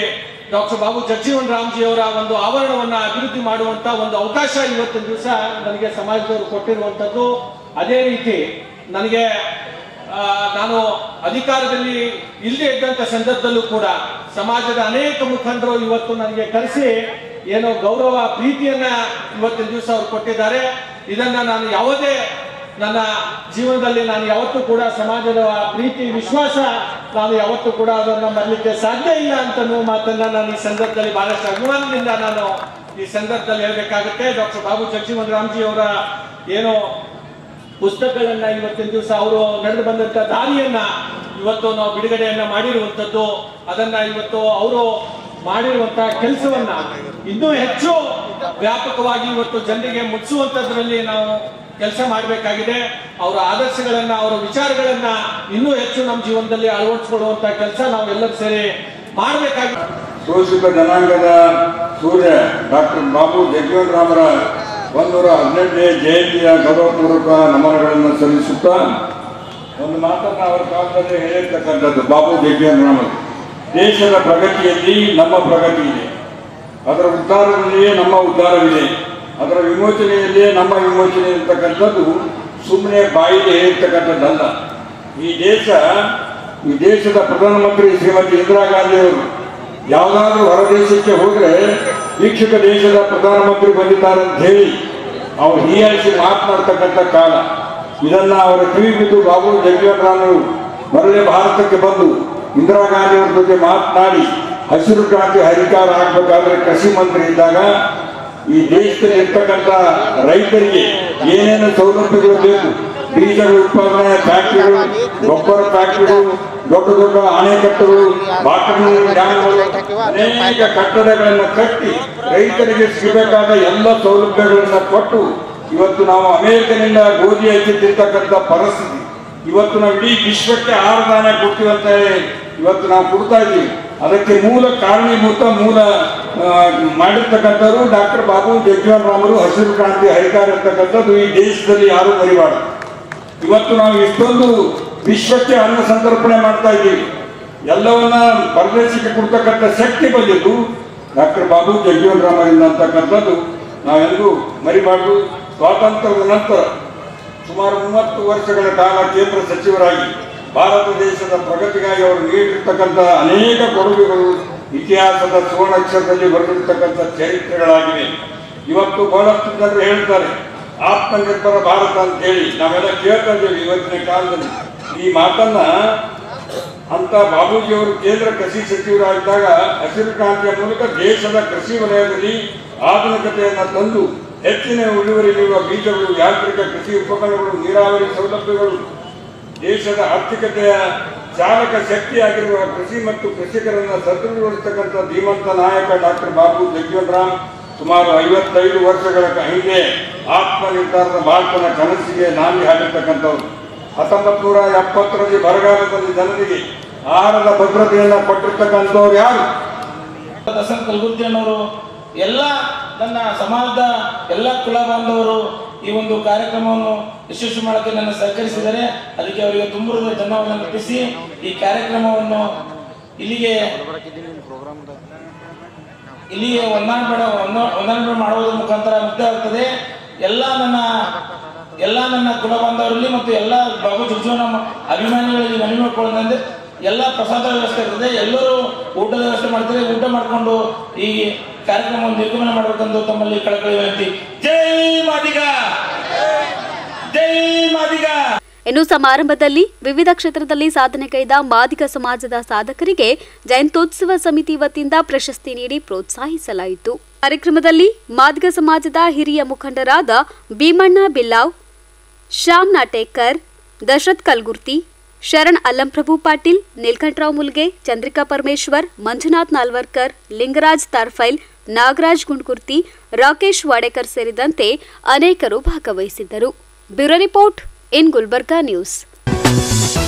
ಡಾಕ್ಟರ್ ಬಾಬು ಜಗಜೀವನ್ ರಾಮ್ಜಿ ಅವರ ಒಂದು ಆವರಣವನ್ನ ಅಭಿವೃದ್ಧಿ ಮಾಡುವಂತ ಒಂದು ಅವಕಾಶ ಇವತ್ತಿನ ದಿವಸ ನನಗೆ ಸಮಾಜದವರು ಕೊಟ್ಟಿರುವಂತದ್ದು. ಅದೇ ರೀತಿ ನನಗೆ ನಾನು ಅಧಿಕಾರದಲ್ಲಿ ಇಲ್ಲದೆ ಇದ್ದಂತ ಸಂದರ್ಭದಲ್ಲೂ ಕೂಡ ಸಮಾಜದ ಅನೇಕ ಮುಖಂಡರು ಇವತ್ತು ನನಗೆ ಕರೆಸಿ ಏನೋ ಗೌರವ ಪ್ರೀತಿಯನ್ನ ಇವತ್ತಿನ ದಿವಸ ಅವರು ಕೊಟ್ಟಿದ್ದಾರೆ. ಇದನ್ನ ನಾನು ಯಾವುದೇ ನನ್ನ ಜೀವನದಲ್ಲಿ ನಾನು ಯಾವತ್ತೂ ಕೂಡ ಸಮಾಜದ ಪ್ರೀತಿ ವಿಶ್ವಾಸ ನಾನು ಯಾವತ್ತೂ ಕೂಡ ಅದನ್ನ ಮರಲಿಕ್ಕೆ ಸಾಧ್ಯ ಇಲ್ಲ ಅಂತ ಮಾತನ್ನ ನಾನು ಈ ಸಂದರ್ಭದಲ್ಲಿ ಬಹಳಷ್ಟು ಅಭಿಮಾನದಿಂದ ನಾನು ಈ ಸಂದರ್ಭದಲ್ಲಿ ಹೇಳಬೇಕಾಗುತ್ತೆ. ಡಾಕ್ಟರ್ ಬಾಬು ಜಗಜೀವನ್ ರಾಮ್ಜಿ ಅವರ ಏನೋ ಪುಸ್ತಕಗಳನ್ನ ಇವತ್ತಿನ ದಿವಸ ಅವರು ನಡೆದು ಬಂದಂತ ದಾರಿಯನ್ನ ಇವತ್ತು ನಾವು ಬಿಡುಗಡೆಯನ್ನ ಮಾಡಿರುವಂತದ್ದು, ಅದನ್ನ ಇವತ್ತು ಅವರು ಮಾಡಿರುವಂತಹ ಕೆಲಸವನ್ನ ಇನ್ನೂ ಹೆಚ್ಚು ವ್ಯಾಪಕವಾಗಿ ಇವತ್ತು ಜನರಿಗೆ ಮುಟ್ಟಿಸುವಂತದ್ರಲ್ಲಿ ನಾವು ಕೆಲಸ ಮಾಡಬೇಕಾಗಿದೆ. ಅವರ ಆದರ್ಶಗಳನ್ನ, ಅವರ ವಿಚಾರಗಳನ್ನ ಇನ್ನೂ ಹೆಚ್ಚು ನಮ್ಮ ಜೀವನದಲ್ಲಿ ಅಳವಡಿಸಿಕೊಳ್ಳುವಂತ ಕೆಲಸ ನಾವೆಲ್ಲರೂ ಸೇರಿ ಮಾಡಬೇಕಾಗಿದೆ. ಶೋಷಿತ ಜನಾಂಗದ ಸೂರ್ಯ ಡಾಕ್ಟರ್ ಬಾಬು ಜಗಜೀವನ್ ರಾಮರ 118ನೇ ಜಯಂತಿಯ ಗೌರವಪೂರ್ವಕ ನಮನಗಳನ್ನು ಸಲ್ಲಿಸುತ್ತಾ ಒಂದು ಮಾತನ್ನ ಅವರ ಕಾಲದಲ್ಲಿ ಹೇಳಿರ್ತಕ್ಕಂಥದ್ದು ಬಾಬು ಜಗಜೀವನ್ ರಾಮ, ದೇಶದ ಪ್ರಗತಿಯಲ್ಲಿ ನಮ್ಮ ಪ್ರಗತಿ ಇದೆ, ಅದರ ಉದ್ಧಾರದಲ್ಲಿಯೇ ನಮ್ಮ ಉದ್ಧಾರವಿದೆ, ಅದರ ವಿಮೋಚನೆಯಲ್ಲಿಯೇ ನಮ್ಮ ವಿಮೋಚನೆ ಇರತಕ್ಕಂಥದ್ದು ಸುಮ್ಮನೆ ಬಾಯಿಗೆ ಹೇಳಿರ್ತಕ್ಕಂಥದ್ದಲ್ಲ. ಈ ದೇಶದ ಪ್ರಧಾನಮಂತ್ರಿ ಶ್ರೀಮತಿ ಇಂದಿರಾ ಗಾಂಧಿ ಅವರು ಯಾವುದಾದ್ರೂ ಹೊರದೇಶಕ್ಕೆ ಹೋದರೆ ವೀಕ್ಷಕ ದೇಶದ ಪ್ರಧಾನಮಂತ್ರಿ ಬಂದಿದ್ದಾರೆ ಅಂತ ಹೇಳಿ ಅವ್ರು ಹೀಯಾಳಿಸಿ ಮಾತನಾಡ್ತಕ್ಕಂಥ ಕಾಲ. ಇದನ್ನ ಅವರ ಕಿವಿ ಬಿದ್ದು ಬಾಬು ಜಗಜೀವನ್ ರಾಮ್ ಮರಳಿ ಭಾರತಕ್ಕೆ ಬಂದು ಇಂದಿರಾ ಗಾಂಧಿ ಅವರ ಜೊತೆ ಮಾತನಾಡಿ ಹಸಿರು ಕ್ರಾಂತಿ ಹರಿಕಾರ ಆಗಬೇಕಾದ್ರೆ ಕೃಷಿ ಮಂತ್ರಿ ಇದ್ದಾಗ ಈ ದೇಶದಲ್ಲಿ ಇರ್ತಕ್ಕಂಥ ರೈತರಿಗೆ ಏನೇನು ಸೌಲಭ್ಯಗಳು ಬೇಕು, ಬೀಜಗಳ ಉತ್ಪಾದನೆ ಫ್ಯಾಕ್ಟರಿಗಳು, ಗೊಬ್ಬರ ಫ್ಯಾಕ್ಟರಿಗಳು, ದೊಡ್ಡ ದೊಡ್ಡ ಅಣೆಕಟ್ಟುಗಳು, ಬಾಟಲ್ ಡ್ಯಾಮ್ಗಳು, ಅನೇಕ ಕಟ್ಟಡಗಳನ್ನು ಕಟ್ಟಿ ರೈತರಿಗೆ ಸಿಗಬೇಕಾದ ಎಲ್ಲ ಸೌಲಭ್ಯಗಳನ್ನು ಕೊಟ್ಟು ಇವತ್ತು ನಾವು ಅಮೆರಿಕನಿಂದ ಗೋಧಿ ಅಕ್ಕಿ ತಿಂತಕ್ಕಂಥ ಪರಿಸ್ಥಿತಿ, ಇವತ್ತು ನಾವು ಇಡೀ ವಿಶ್ವಕ್ಕೆ ಆಹಾರ ಧಾನ್ಯ ಕೊಡ್ತೀವಿ ಅಂತ ಹೇಳಿ ಇವತ್ತು ನಾವು ಕೊಡ್ತಾ ಇದ್ದೀವಿ. ಅದಕ್ಕೆ ಮೂಲ ಕಾರಣೀಭೂತ ಮಾಡಿರ್ತಕ್ಕಂಥವ್ರು ಡಾಕ್ಟರ್ ಬಾಬು ಜಗಜೀವನ್ ರಾಮರು. ಹಸಿರು ಕ್ರಾಂತಿ ಹರಿಕಾರ ಇರ್ತಕ್ಕಂಥದ್ದು ಈ ದೇಶದಲ್ಲಿ ಯಾರು ಮರಿಬಾರ್ದು. ಇವತ್ತು ನಾವು ಇಷ್ಟೊಂದು ವಿಶ್ವಕ್ಕೆ ಅನ್ನ ಸಂತರ್ಪಣೆ ಮಾಡ್ತಾ ಇದ್ದೀವಿ. ಎಲ್ಲವನ್ನ ಪರದೇಶಕ್ಕೆ ಕೊಡ್ತಕ್ಕಂಥ ಶಕ್ತಿ ಬಂದಿದ್ದು ಡಾಕ್ಟರ್ ಬಾಬು ಜಗಜೀವನ್ ರಾಮರಿಂದ ಅಂತಕ್ಕಂಥದ್ದು ನಾವೆಂದೂ ಮರಿಬಾರ್ದು. ಸ್ವಾತಂತ್ರ್ಯದ ನಂತರ ಸುಮಾರು 30 ವರ್ಷಗಳ ಕಾಲ ಕೇಂದ್ರ ಸಚಿವರಾಗಿ ಭಾರತ ದೇಶದ ಪ್ರಗತಿಗಾಗಿ ಅವರು ನೀಡಿರ್ತಕ್ಕಂಥ ಅನೇಕ ಕೊಡುಗೆಗಳು ಇತಿಹಾಸದ ಸುವರ್ಣಾಕ್ಷರದಲ್ಲಿ ಬರೆದಿರ್ತಕ್ಕಂಥ ಚರಿತ್ರೆಗಳಾಗಿವೆ. ಇವತ್ತು ಬಹಳಷ್ಟು ಜನರು ಹೇಳ್ತಾರೆ ಆತ್ಮನಿರ್ಭರ ಭಾರತ ಅಂತ ಹೇಳಿ, ನಾವೆಲ್ಲ ಕೇಳ್ತಾ ಇದ್ದೇವೆ ಇವತ್ತಿನ ಕಾಲದಲ್ಲಿ ಈ ಮಾತನ್ನ. ಅಂತ ಬಾಬೂಜಿಯವರು ಕೇಂದ್ರ ಕೃಷಿ ಸಚಿವರಾಗಿದ್ದಾಗ ಹಸಿರು ಕ್ರಾಂತಿಯ ಮೂಲಕ ದೇಶದ ಕೃಷಿ ವಲಯದಲ್ಲಿ ಆಧುನಿಕತೆಯನ್ನು ತಂದು ಹೆಚ್ಚಿನ ಇಳುವರಿ ನೀಡುವ ಬೀಜಗಳು, ಯಾಂತ್ರಿಕ ಕೃಷಿ ಉಪಕರಣಗಳು, ನೀರಾವರಿ ಸೌಲಭ್ಯಗಳು, ದೇಶದ ಆರ್ಥಿಕತೆಯ ಚಾಲಕ ಶಕ್ತಿಯಾಗಿರುವ ಕೃಷಿ ಮತ್ತು ಕೃಷಿಕರನ್ನು ಸದೃಢಗೊಳಿಸತಕ್ಕಂಥ ಧೀಮಂತ ನಾಯಕ ಡಾಕ್ಟರ್ ಬಾಬು ಜಗಜೀವನ್ ರಾಮ್ ಸುಮಾರು 55 ವರ್ಷಗಳ ಹಿಂದೆ ಆತ್ಮನಿರ್ಭರದ ಭಾರತದ ಕನಸಿಗೆ ನಾಂದಿ ಹಾಡಿರ್ತಕ್ಕಂಥವ್ರು. 1970ರಲ್ಲಿ ಬರಗಾಲದಲ್ಲಿ ಜನರಿಗೆ ಆಹಾರದ ಭದ್ರತೆಯನ್ನು ಕೊಟ್ಟಿರ್ತಕ್ಕಂಥವ್ರು ಯಾರು? ದಸನ್ ಕಲಬುರ್ಗಿ ಅನ್ನೋರು, ಎಲ್ಲ ನನ್ನ ಸಮಾಜದ ಎಲ್ಲ ಕುಲ ಬಾಂಧವರು ಈ ಒಂದು ಕಾರ್ಯಕ್ರಮವನ್ನು ಯಶಸ್ವಿ ಮಾಡೋಕ್ಕೆ ನನ್ನ ಸಹಕರಿಸಿದರೆ ಅದಕ್ಕೆ ಅವರಿಗೆ ತುಂಬ ಧನ್ಯವಾದ ಅರ್ಪಿಸಿ ಈ ಕಾರ್ಯಕ್ರಮವನ್ನು ಇಲ್ಲಿಗೆ ಹೊಂದಾಣಿಕೆ ಮಾಡುವುದರ ಮುಖಾಂತರ ಮುಕ್ತಾಯವಾಗ್ತದೆ. ಎಲ್ಲ ನನ್ನ ಕುಲ ಬಾಂಧವರಲ್ಲಿ ಮತ್ತು ಎಲ್ಲ ಬಾಬು ಜಗಜೀವನ ಅಭಿಮಾನಿಗಳಿಗೆ ಮನವಿ ಮಾಡಿಕೊಳ್ಳೋದಂದ್ರೆ ಎಲ್ಲ ಪ್ರಸಾದ ವ್ಯವಸ್ಥೆ ಇರ್ತದೆ, ಎಲ್ಲರೂ ಊಟದ ವ್ಯವಸ್ಥೆ ಮಾಡ್ತಾರೆ. ಊಟ ಮಾಡಿಕೊಂಡು ಈ ಕಾರ್ಯಕ್ರಮವನ್ನು ನಿರ್ಗಮನ ಮಾಡಬೇಕೆಂದು ತಮ್ಮಲ್ಲಿ ಕಳಕಳಿ ವಿನಂತಿ. ಜೈ ಮಾದಿಗ, ಜೈ ಮಾದಿಗ. ಇನ್ನು ಸಮಾರಂಭದಲ್ಲಿ ವಿವಿಧ ಕ್ಷೇತ್ರದಲ್ಲಿ ಸಾಧನೆ ಕೈದ ಮಾದಿಗ ಸಮಾಜದ ಸಾಧಕರಿಗೆ ಜಯಂತ್ಯೋತ್ಸವ ಸಮಿತಿ ವತಿಯಿಂದ ಪ್ರಶಸ್ತಿ ನೀಡಿ ಪ್ರೋತ್ಸಾಹಿಸಲಾಯಿತು. ಕಾರ್ಯಕ್ರಮದಲ್ಲಿ ಮಾದಿಗ ಸಮಾಜದ ಹಿರಿಯ ಮುಖಂಡರಾದ ಭೀಮಣ್ಣ ಬಿಲ್ಲಾವ್, ಶ್ಯಾಮ್ ನಾಟೇಕರ್, ದಶರಥ್ ಕಲ್ಗುರ್ತಿ, ಶರಣ್ ಅಲ್ಲಂಪ್ರಭು ಪಾಟೀಲ್, ನೀಲಕಂಠರಾವ್ ಮುಲ್ಗೆ, ಚಂದ್ರಿಕಾ ಪರಮೇಶ್ವರ್, ಮಂಜುನಾಥ್ ನಾಲ್ವರ್ಕರ್, ಲಿಂಗರಾಜ್ ತಾರ್ಫೈಲ್, ನಾಗರಾಜ್ ಗುಂಡ್ಕುರ್ತಿ, ರಾಕೇಶ್ ವಾಡೇಕರ್ ಸೇರಿದಂತೆ ಅನೇಕರು ಭಾಗವಹಿಸಿದ್ದರು. Bureau report in Gulbarga news.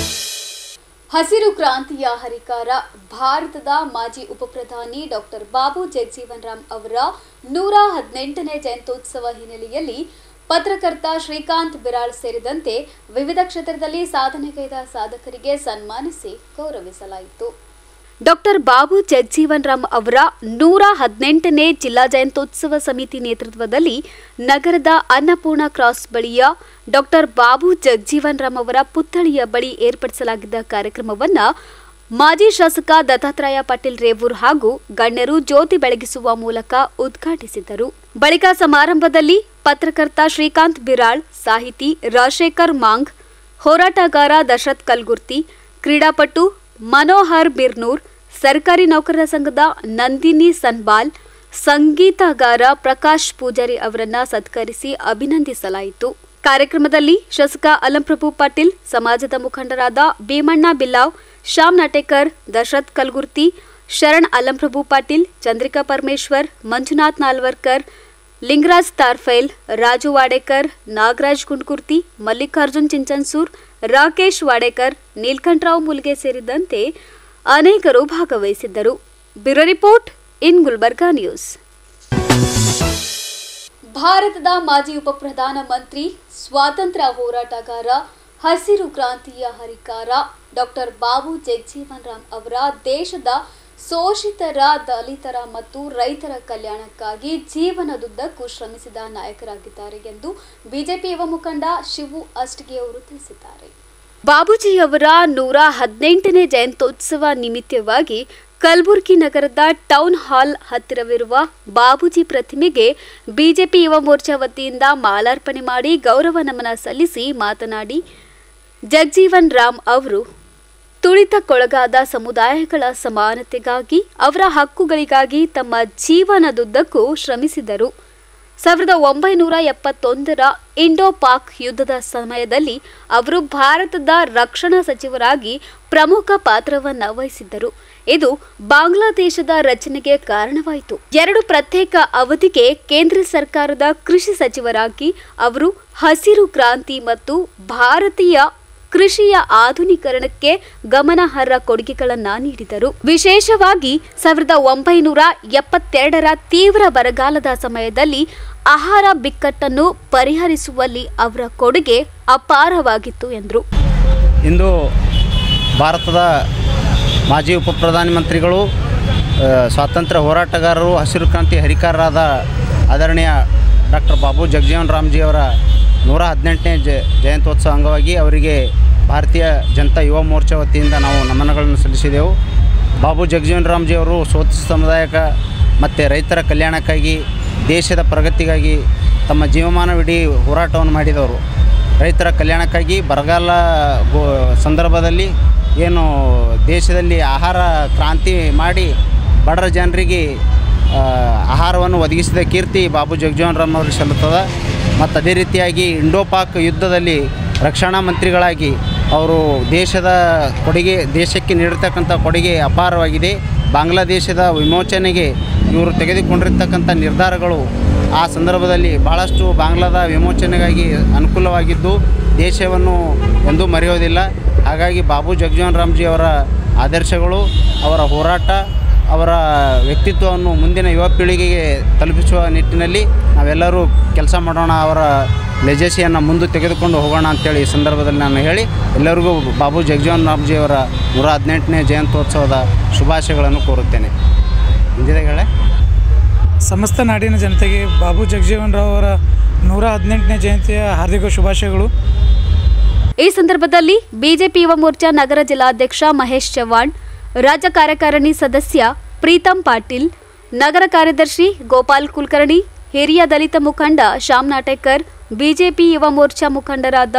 ಹಸಿರು ಕ್ರಾಂತಿಯ ಹರಿಕಾರ ಭಾರತದ ಮಾಜಿ ಉಪಪ್ರಧಾನಿ ಡಾಕ್ಟರ್ ಬಾಬು ಜಗಜೀವನ್ ರಾಮ್ ಅವರ 118ನೇ ಜಯಂತ್ಯೋತ್ಸವ ಹಿನ್ನೆಲೆಯಲ್ಲಿ ಪತ್ರಕರ್ತ ಶ್ರೀಕಾಂತ್ ಬಿರಾಳ್ ಸೇರಿದಂತೆ ವಿವಿಧ ಕ್ಷೇತ್ರದಲ್ಲಿ ಸಾಧನೆಗೈದ ಸಾಧಕರಿಗೆ ಸನ್ಮಾನಿಸಿ ಗೌರವಿಸಲಾಯಿತು. ಡಾಕ್ಟರ್ ಬಾಬು ಜಗಜೀವನ್ ರಾಮ್ ಅವರ 118ನೇ ಜಿಲ್ಲಾ ಜಯಂತ್ಯೋತ್ಸವ ಸಮಿತಿ ನೇತೃತ್ವದಲ್ಲಿ ನಗರದ ಅನ್ನಪೂರ್ಣ ಕ್ರಾಸ್ ಬಳಿಯ ಡಾಕ್ಟರ್ ಬಾಬು ಜಗಜೀವನ್ ರಾಮ್ ಅವರ ಪುತ್ಥಳಿಯ ಬಳಿ ಏರ್ಪಡಿಸಲಾಗಿದ್ದ ಕಾರ್ಯಕ್ರಮವನ್ನು ಮಾಜಿ ಶಾಸಕ ದತ್ತಾತ್ರೇಯ ಪಾಟೀಲ್ ರೇವೂರ್ ಹಾಗೂ ಗಣ್ಯರು ಜ್ಯೋತಿ ಬೆಳಗಿಸುವ ಮೂಲಕ ಉದ್ಘಾಟಿಸಿದರು. ಬಳಿಕ ಸಮಾರಂಭದಲ್ಲಿ ಪತ್ರಕರ್ತ ಶ್ರೀಕಾಂತ್ ಬಿರಾಳ್, ಸಾಹಿತಿ ರಾಜಶೇಖರ್ ಮಾಂಗ್, ಹೋರಾಟಗಾರ ದಶರಥ್ ಕಲ್ಗುರ್ತಿ, ಕ್ರೀಡಾಪಟು ಮನೋಹರ್ ಬಿರ್ನೂರ್, ಸರ್ಕಾರಿ ನೌಕರರ ಸಂಘದ ನಂದಿನಿ ಸನ್ಬಾಲ್, ಸಂಗೀತಗಾರ ಪ್ರಕಾಶ್ ಪೂಜಾರಿ ಅವರನ್ನ ಸತ್ಕರಿಸಿ ಅಭಿನಂದಿಸಲಾಯಿತು. ಕಾರ್ಯಕ್ರಮದಲ್ಲಿ ಶಾಸಕ ಅಲ್ಲಂಪ್ರಭು ಪಾಟೀಲ್, ಸಮಾಜದ ಮುಖಂಡರಾದ ಭೀಮಣ್ಣ ಬಿಲ್ಲಾವ್, ಶ್ಯಾಮ್ ನಾಟೇಕರ್, ದಶರಥ್ ಕಲ್ಗುರ್ತಿ, ಶರಣ್ ಅಲ್ಲಂಪ್ರಭು ಪಾಟೀಲ್, ಚಂದ್ರಿಕಾ ಪರಮೇಶ್ವರ್, ಮಂಜುನಾಥ್ ನಾಲ್ವರ್ಕರ್, ಲಿಂಗರಾಜ್ ತಾರ್ಫೈಲ್, ರಾಜು ವಾಡೇಕರ್, ನಾಗರಾಜ್ ಗುಂಡ್ಕುರ್ತಿ, ಮಲ್ಲಿಕಾರ್ಜುನ್ ಚಿಂಚನ್ಸೂರ್, ರಾಕೇಶ್ ವಾಡೇಕರ್, ನೀಲಕಂಠರಾವ್ ಮುಲ್ಗೆ ಸೇರಿದಂತೆ ಅನೇಕರು ಭಾಗವಹಿಸಿದ್ದರು. Bureau report in Gulbarga news. ಭಾರತದ ಮಾಜಿ ಉಪಪ್ರಧಾನ ಮಂತ್ರಿ, ಸ್ವಾತಂತ್ರ್ಯ ಹೋರಾಟಗಾರ, ಹಸಿರು ಕ್ರಾಂತಿಯ ಹರಿಕಾರ ಡಾಕ್ಟರ್ ಬಾಬು ಜಗಜೀವನ್ ರಾಮ್ ಅವರ ದೇಶದ ಶೋಷಿತರ, ದಲಿತರ ಮತ್ತು ರೈತರ ಕಲ್ಯಾಣಕ್ಕಾಗಿ ಜೀವನದುದ್ದಕ್ಕೂ ಶ್ರಮಿಸಿದ ನಾಯಕರಾಗಿದ್ದಾರೆ ಎಂದು ಬಿಜೆಪಿ ಯುವ ಮುಖಂಡ ಶಿವು ಅಷ್ಟಗಿ ಅವರು ತಿಳಿಸಿದ್ದಾರೆ. ಬಾಬೂಜಿಯವರ 118ನೇ ಜಯಂತ್ಯೋತ್ಸವ ನಿಮಿತ್ತವಾಗಿ ಕಲಬುರಗಿ ನಗರದ ಟೌನ್ ಹಾಲ್ ಹತ್ತಿರವಿರುವ ಬಾಬೂಜಿ ಪ್ರತಿಮೆಗೆ ಬಿಜೆಪಿ ಯುವ ಮೋರ್ಚಾ ವತಿಯಿಂದ ಮಾಲಾರ್ಪಣೆ ಮಾಡಿ ಗೌರವ ನಮನ ಸಲ್ಲಿಸಿ ಮಾತನಾಡಿ, ಜಗಜೀವನ್ ರಾಮ್ ಅವರು ತುಳಿತಕ್ಕೊಳಗಾದ ಸಮುದಾಯಗಳ ಸಮಾನತೆಗಾಗಿ, ಅವರ ಹಕ್ಕುಗಳಿಗಾಗಿ ತಮ್ಮ ಜೀವನದುದ್ದಕ್ಕೂ ಶ್ರಮಿಸಿದರು. 1971ರ ಇಂಡೋ ಪಾಕ್ ಯುದ್ಧದ ಸಮಯದಲ್ಲಿ ಅವರು ಭಾರತದ ರಕ್ಷಣಾ ಸಚಿವರಾಗಿ ಪ್ರಮುಖ ಪಾತ್ರವನ್ನು ವಹಿಸಿದ್ದರು. ಇದು ಬಾಂಗ್ಲಾದೇಶದ ರಚನೆಗೆ ಕಾರಣವಾಯಿತು. 2 ಪ್ರತ್ಯೇಕ ಅವಧಿಗೆ ಕೇಂದ್ರ ಸರ್ಕಾರದ ಕೃಷಿ ಸಚಿವರಾಗಿ ಅವರು ಹಸಿರು ಕ್ರಾಂತಿ ಮತ್ತು ಭಾರತೀಯ ಕೃಷಿಯ ಆಧುನೀಕರಣಕ್ಕೆ ಗಮನಾರ್ಹ ಕೊಡುಗೆಗಳನ್ನು ನೀಡಿದರು. ವಿಶೇಷವಾಗಿ 1972ರ ತೀವ್ರ ಬರಗಾಲದ ಸಮಯದಲ್ಲಿ ಆಹಾರ ಬಿಕ್ಕಟ್ಟನ್ನು ಪರಿಹರಿಸುವಲ್ಲಿ ಅವರ ಕೊಡುಗೆ ಅಪಾರವಾಗಿತ್ತು ಎಂದರು. ಇಂದು ಭಾರತದ ಮಾಜಿ ಉಪಪ್ರಧಾನಮಂತ್ರಿಗಳು, ಸ್ವಾತಂತ್ರ್ಯ ಹೋರಾಟಗಾರರು, ಹಸಿರು ಕ್ರಾಂತಿ ಹರಿಕಾರರಾದ ಆದರಣೀಯ ಡಾಕ್ಟರ್ ಬಾಬು ಜಗಜೀವನ್ ರಾಮ್ಜಿಯವರ 118ನೇ ಜಯಂತ್ಯೋತ್ಸವ ಅಂಗವಾಗಿ ಅವರಿಗೆ ಭಾರತೀಯ ಜನತಾ ಯುವ ಮೋರ್ಚಾ ವತಿಯಿಂದ ನಾವು ನಮನಗಳನ್ನು ಸಲ್ಲಿಸಿದೆವು. ಬಾಬು ಜಗಜೀವನ್ ರಾಮ್ಜಿ ಅವರು ಸೋತ ಸಮುದಾಯಕ ಮತ್ತು ರೈತರ ಕಲ್ಯಾಣಕ್ಕಾಗಿ ದೇಶದ ಪ್ರಗತಿಗಾಗಿ ತಮ್ಮ ಜೀವಮಾನವಿಡೀ ಹೋರಾಟವನ್ನು ಮಾಡಿದವರು. ರೈತರ ಕಲ್ಯಾಣಕ್ಕಾಗಿ ಬರಗಾಲ ಸಂದರ್ಭದಲ್ಲಿ ಏನು ದೇಶದಲ್ಲಿ ಆಹಾರ ಕ್ರಾಂತಿ ಮಾಡಿ ಬಡರ ಜನರಿಗೆ ಆಹಾರವನ್ನು ಒದಗಿಸಿದ ಕೀರ್ತಿ ಬಾಬು ಜಗಜೀವನ್ ರಾಮ್ ಅವರಿಗೆ ಸಲ್ಲುತ್ತದೆ. ಮತ್ತು ಅದೇ ರೀತಿಯಾಗಿ ಇಂಡೋಪಾಕ್ ಯುದ್ಧದಲ್ಲಿ ರಕ್ಷಣಾ ಮಂತ್ರಿಗಳಾಗಿ ಅವರು ದೇಶಕ್ಕೆ ನೀಡಿರ್ತಕ್ಕಂಥ ಕೊಡುಗೆ ಅಪಾರವಾಗಿದೆ. ಬಾಂಗ್ಲಾದೇಶದ ವಿಮೋಚನೆಗೆ ಇವರು ತೆಗೆದುಕೊಂಡಿರ್ತಕ್ಕಂಥ ನಿರ್ಧಾರಗಳು ಆ ಸಂದರ್ಭದಲ್ಲಿ ಭಾಳಷ್ಟು ಬಾಂಗ್ಲಾದ ವಿಮೋಚನೆಗಾಗಿ ಅನುಕೂಲವಾಗಿದ್ದು ದೇಶವನ್ನು ಎಂದೂ ಮರೆಯೋದಿಲ್ಲ. ಹಾಗಾಗಿ ಬಾಬು ಜಗಜೀವನ್ ರಾಮ್ಜಿ ಅವರ ಆದರ್ಶಗಳು, ಅವರ ಹೋರಾಟ, ಅವರ ವ್ಯಕ್ತಿತ್ವವನ್ನು ಮುಂದಿನ ಯುವ ಪೀಳಿಗೆಗೆ ತಲುಪಿಸುವ ನಿಟ್ಟಿನಲ್ಲಿ ನಾವೆಲ್ಲರೂ ಕೆಲಸ ಮಾಡೋಣ, ಅವರ ಲೆಜೆಸಿಯನ್ನು ಮುಂದೆ ತೆಗೆದುಕೊಂಡು ಹೋಗೋಣ ಅಂತೇಳಿ ಈ ಸಂದರ್ಭದಲ್ಲಿ ನಾನು ಹೇಳಿ ಎಲ್ಲರಿಗೂ ಬಾಬು ಜಗಜೀವನ್ ರಾಮ್ಜಿ ಅವರ 118ನೇ ಜಯಂತ್ಯೋತ್ಸವದ ಶುಭಾಶಯಗಳನ್ನು ಕೋರುತ್ತೇನೆ. ಇಂದಿದೆಗಳೇ ಸಮಸ್ತ ನಾಡಿನ ಜನತೆಗೆ ಬಾಬು ಜಗಜೀವನ್ ರಾವ್ ಅವರ 118ನೇ ಜಯಂತಿಯ ಹಾರ್ದಿಕ ಶುಭಾಶಯಗಳು. ಈ ಸಂದರ್ಭದಲ್ಲಿ ಬಿಜೆಪಿ ಯುವ ಮೋರ್ಚಾ ನಗರ ಜಿಲ್ಲಾಧ್ಯಕ್ಷ ಮಹೇಶ್ ಚವ್ಹಾಣ್, ರಾಜ್ಯ ಕಾರ್ಯಕಾರಿಣಿ ಸದಸ್ಯ ಪ್ರೀತಂ ಪಾಟೀಲ್, ನಗರ ಕಾರ್ಯದರ್ಶಿ ಗೋಪಾಲ್ ಕುಲಕರ್ಣಿ, ಹಿರಿಯ ದಲಿತ ಮುಖಂಡ ಶ್ಯಾಮ್ ನಾಟೇಕರ್, ಬಿಜೆಪಿ ಯುವ ಮೋರ್ಚಾ ಮುಖಂಡರಾದ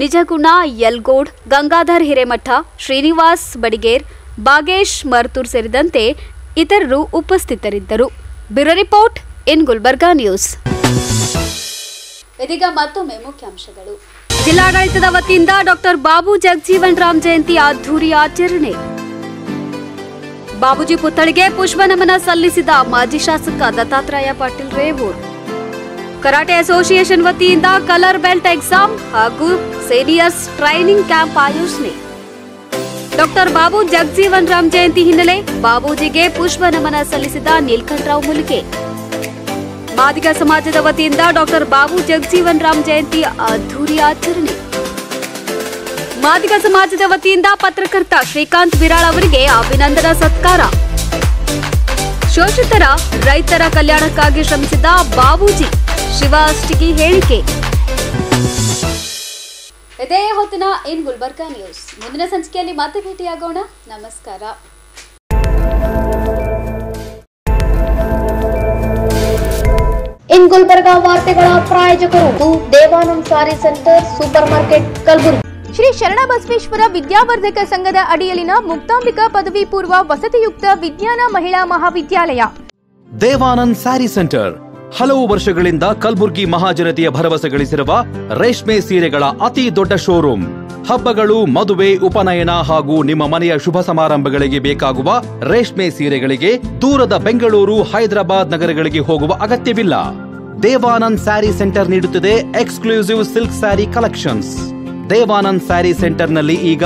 ನಿಜಗುಣ ಯಲ್ಗೋಡ್, ಗಂಗಾಧರ್ ಹಿರೇಮಠ, ಶ್ರೀನಿವಾಸ್ ಬಡಿಗೇರ್, ಬಾಗೇಶ್ ಮರ್ತೂರ್ ಸೇರಿದಂತೆ ಇತರರು ಉಪಸ್ಥಿತರಿದ್ದರು. Bureau report in Gulbarga news. ಇದೀಗ ಮತ್ತೊಮ್ಮೆ ಮುಖ್ಯಾಂಶಗಳು. ಜಿಲ್ಲಾಡಳಿತದ ವತಿಯಿಂದ ಡಾಕ್ಟರ್ ಬಾಬು ಜಗಜೀವನ್ ರಾಮ್ ಜಯಂತಿ ಅದ್ದೂರಿ ಆಚರಣೆ. ಬಾಬೂಜಿ ಪುತ್ಥಳಿಗೆ ಪುಷ್ಪ ನಮನ ಸಲ್ಲಿಸಿದ ಮಾಜಿ ಶಾಸಕ ದತ್ತಾತ್ರೇಯ ಪಾಟೀಲ್ ರೇವೂರ್. ಕರಾಟೆ ಅಸೋಸಿಯೇಷನ್ ವತಿಯಿಂದ ಕಲರ್ ಬೆಲ್ಟ್ ಎಕ್ಸಾಮ್ ಹಾಗೂ ಸೀನಿಯರ್ಸ್ ಟ್ರೈನಿಂಗ್ ಕ್ಯಾಂಪ್ ಆಯೋಜನೆ. ಡಾಕ್ಟರ್ ಬಾಬು ಜಗಜೀವನ್ ರಾಮ್ ಜಯಂತಿ ಹಿನ್ನೆಲೆ ಬಾಬೂಜಿಗೆ ಪುಷ್ಪ ನಮನ ಸಲ್ಲಿಸಿದ ನೀಲಕಂಠರಾವ್ ಮುಲ್ಕೆ. ಮಾದಿಗ ಸಮಾಜದ ವತಿಯಿಂದ ಡಾಕ್ಟರ್ ಬಾಬು ಜಗಜೀವನ್ ರಾಮ್ ಜಯಂತಿ ಅದ್ದೂರಿ ಆಚರಣೆ. ಮಾದಿಗ ಸಮಾಜದ ವತಿಯಿಂದ ಪತ್ರಕರ್ತ ಶ್ರೀಕಾಂತ್ ವಿರಾಳ್ ಅವರಿಗೆ ಅಭಿನಂದನಾ ಸತ್ಕಾರ. ಶೋಷಿತರ ರೈತರ ಕಲ್ಯಾಣಕ್ಕಾಗಿ ಶ್ರಮಿಸಿದ ಬಾಬೂಜಿ, ಶಿವ ಅಷ್ಟಿಗಿ ಹೇಳಿಕೆ. ಇದೇ ಹೊತ್ತಿನ ಇನ್ ಗುಲ್ಬರ್ಗಾ ನ್ಯೂಸ್. ಮುಂದಿನ ಸಂಚಿಕೆಯಲ್ಲಿ ಮತ್ತೆ ಭೇಟಿಯಾಗೋಣ. ನಮಸ್ಕಾರ. ಇನ್ ಗುಲ್ಬರ್ಗಾ ವಾರ್ತೆಗಳ ಪ್ರಾಯೋಜಕರು ದೇವಾನಂದ್ ಸಾರಿ centre super market Kalaburagi. Shri Sharanabasaveshwara Vidyavardhaka ಸಂಘದ ಅಡಿಯಲ್ಲಿನ ಮುಕ್ತಾಂಬಿಕಾ ಪದವಿ ಪೂರ್ವ ವಸತಿಯುಕ್ತ ವಿಜ್ಞಾನ ಮಹಿಳಾ ಮಹಾವಿದ್ಯಾಲಯ. ದೇವಾನಂದ್ ಸ್ಯಾರಿ ಸೆಂಟರ್ ಹಲವು ವರ್ಷಗಳಿಂದ ಕಲಬುರ್ಗಿ ಮಹಾಜನತೆಯ ಭರವಸೆ ಗಳಿಸಿರುವ ರೇಷ್ಮೆ ಸೀರೆಗಳ ಅತಿ ದೊಡ್ಡ ಶೋರೂಮ್. ಹಬ್ಬಗಳು, ಮದುವೆ, ಉಪನಯನ ಹಾಗೂ ನಿಮ್ಮ ಮನೆಯ ಶುಭ ಸಮಾರಂಭಗಳಿಗೆ ಬೇಕಾಗುವ ರೇಷ್ಮೆ ಸೀರೆಗಳಿಗೆ ದೂರದ ಬೆಂಗಳೂರು, ಹೈದರಾಬಾದ್ ನಗರಗಳಿಗೆ ಹೋಗುವ ಅಗತ್ಯವಿಲ್ಲ. ದೇವಾನಂದ್ ಸ್ಯಾರಿ ಸೆಂಟರ್ ನೀಡುತ್ತಿದೆ exclusive silk sari collections. Devanand sari ಸೆಂಟರ್ನಲ್ಲಿ ಈಗ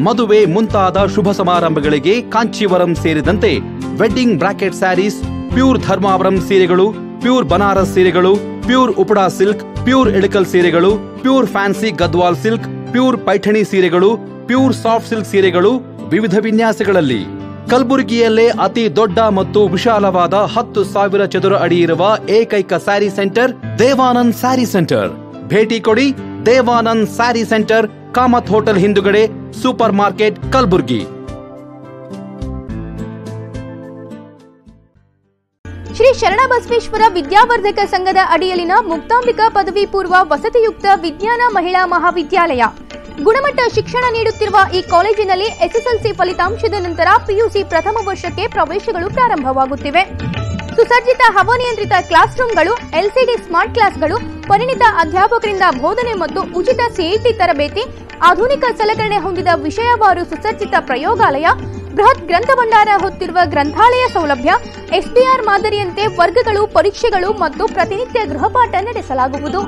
ಮದುವೆ ಮುಂತಾದ ಶುಭ ಸಮಾರಂಭಗಳಿಗೆ ಕಾಂಚೀವರಂ ಸೇರಿದಂತೆ wedding brocade saris, pure Dharmavaram ಸೀರೆಗಳು, ಪ್ಯೂರ್ ಬನಾರಸ್ ಸೀರೆಗಳು, pure Uppada silk, pure Ilkal ಸೀರೆಗಳು, pure fancy Gadwal silk, pure Paithani ಸೀರೆಗಳು, ಪ್ಯೂರ್ ಸಾಫ್ಟ್ ಸಿಲ್ಕ್ ಸೀರೆಗಳು ವಿವಿಧ ವಿನ್ಯಾಸಗಳಲ್ಲಿ. ಕಲಬುರಗಿಯಲ್ಲೇ ಅತಿ ದೊಡ್ಡ ಮತ್ತು ವಿಶಾಲವಾದ 10,000 ಚದುರ ಅಡಿ ಇರುವ ಏಕೈಕ ಸ್ಯಾರಿ ಸೆಂಟರ್ ದೇವಾನಂದ್ ಸ್ಯಾರಿ ಸೆಂಟರ್. ಭೇಟಿ ಕೊಡಿ. ದೇವಾನಂದ್ ಸ್ಯಾರಿ ಸೆಂಟರ್, ಕಾಮತ್ ಹೋಟೆಲ್ ಹಿಂದುಗಡೆ, ಸೂಪರ್ ಮಾರ್ಕೆಟ್, ಕಲಬುರಗಿ. ಶ್ರೀ ಶರಣಬಸವೇಶ್ವರ ವಿದ್ಯಾವರ್ಧಕ ಸಂಘದ ಅಡಿಯಲ್ಲಿನ ಮುಕ್ತಾಂಬಿಕಾ ಪದವಿ ಪೂರ್ವ ವಸತಿಯುಕ್ತ ವಿಜ್ಞಾನ ಮಹಿಳಾ ಮಹಾವಿದ್ಯಾಲಯ. ಗುಣಮಟ್ಟ ಶಿಕ್ಷಣ ನೀಡುತ್ತಿರುವ ಈ ಕಾಲೇಜಿನಲ್ಲಿ ಎಸ್ಎಸ್ಎಲ್ಸಿ ಫಲಿತಾಂಶದ ನಂತರ ಪಿಯುಸಿ ಪ್ರಥಮ ವರ್ಷಕ್ಕೆ ಪ್ರವೇಶಗಳು ಪ್ರಾರಂಭವಾಗುತ್ತಿವೆ. ಸುಸಜ್ಜಿತ ಹವಾನಿಯಂತ್ರಿತ ಕ್ಲಾಸ್ ರೂಮ್ಗಳು, ಎಲ್ಸಿಡಿ ಸ್ಮಾರ್ಟ್ ಕ್ಲಾಸ್ಗಳು, ಪರಿಣಿತ ಅಧ್ಯಾಪಕರಿಂದ ಬೋಧನೆ ಮತ್ತು ಉಚಿತ ಸಿಇಟಿ ತರಬೇತಿ, ಆಧುನಿಕ ಸಲಕರಣೆ ಹೊಂದಿದ ವಿಷಯವಾರು ಸುಸಜ್ಜಿತ ಪ್ರಯೋಗಾಲಯ, ಬೃಹತ್ ಗ್ರಂಥ ಭಂಡಾರ ಹೊತ್ತಿರುವ ಗ್ರಂಥಾಲಯ ಸೌಲಭ್ಯ, ಎಸ್ಡಿಆರ್ ಮಾದರಿಯಂತೆ ವರ್ಗಗಳು, ಪರೀಕ್ಷೆಗಳು ಮತ್ತು ಪ್ರತಿನಿತ್ಯ ಗೃಹಪಾಠ ನಡೆಸಲಾಗುವುದು.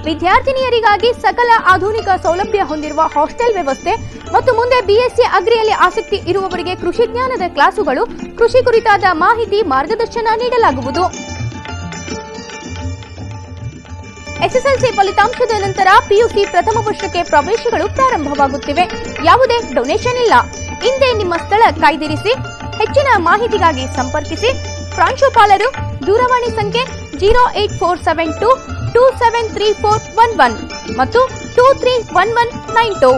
ವಿದ್ಯಾರ್ಥಿನಿಯರಿಗಾಗಿ ಸಕಲ ಆಧುನಿಕ ಸೌಲಭ್ಯ ಹೊಂದಿರುವ ಹಾಸ್ಟೆಲ್ ವ್ಯವಸ್ಥೆ ಮತ್ತು ಮುಂದೆ ಬಿಎಸ್ಸಿ ಅಗ್ರಿಯಲ್ಲಿ ಆಸಕ್ತಿ ಇರುವವರಿಗೆ ಕೃಷಿ ಜ್ಞಾನದ ಕ್ಲಾಸುಗಳು, ಕೃಷಿ ಕುರಿತಾದ ಮಾಹಿತಿ, ಮಾರ್ಗದರ್ಶನ ನೀಡಲಾಗುವುದು. ಎಸ್ಎಸ್ಎಲ್ಸಿ ಫಲಿತಾಂಶದ ನಂತರ ಪಿಯುಸಿ ಪ್ರಥಮ ವರ್ಷಕ್ಕೆ ಪ್ರವೇಶಗಳು ಪ್ರಾರಂಭವಾಗುತ್ತಿವೆ. ಯಾವುದೇ ಡೊನೇಷನ್ ಇಲ್ಲ. ಹಿಂದೆ ನಿಮ್ಮ ಸ್ಥಳ ಕಾಯ್ದಿರಿಸಿ. ಹೆಚ್ಚಿನ ಮಾಹಿತಿಗಾಗಿ ಸಂಪರ್ಕಿಸಿ. ಪ್ರಾಂಶುಪಾಲರು ದೂರವಾಣಿ ಸಂಖ್ಯೆ 08472273411 ಮತ್ತು 231192.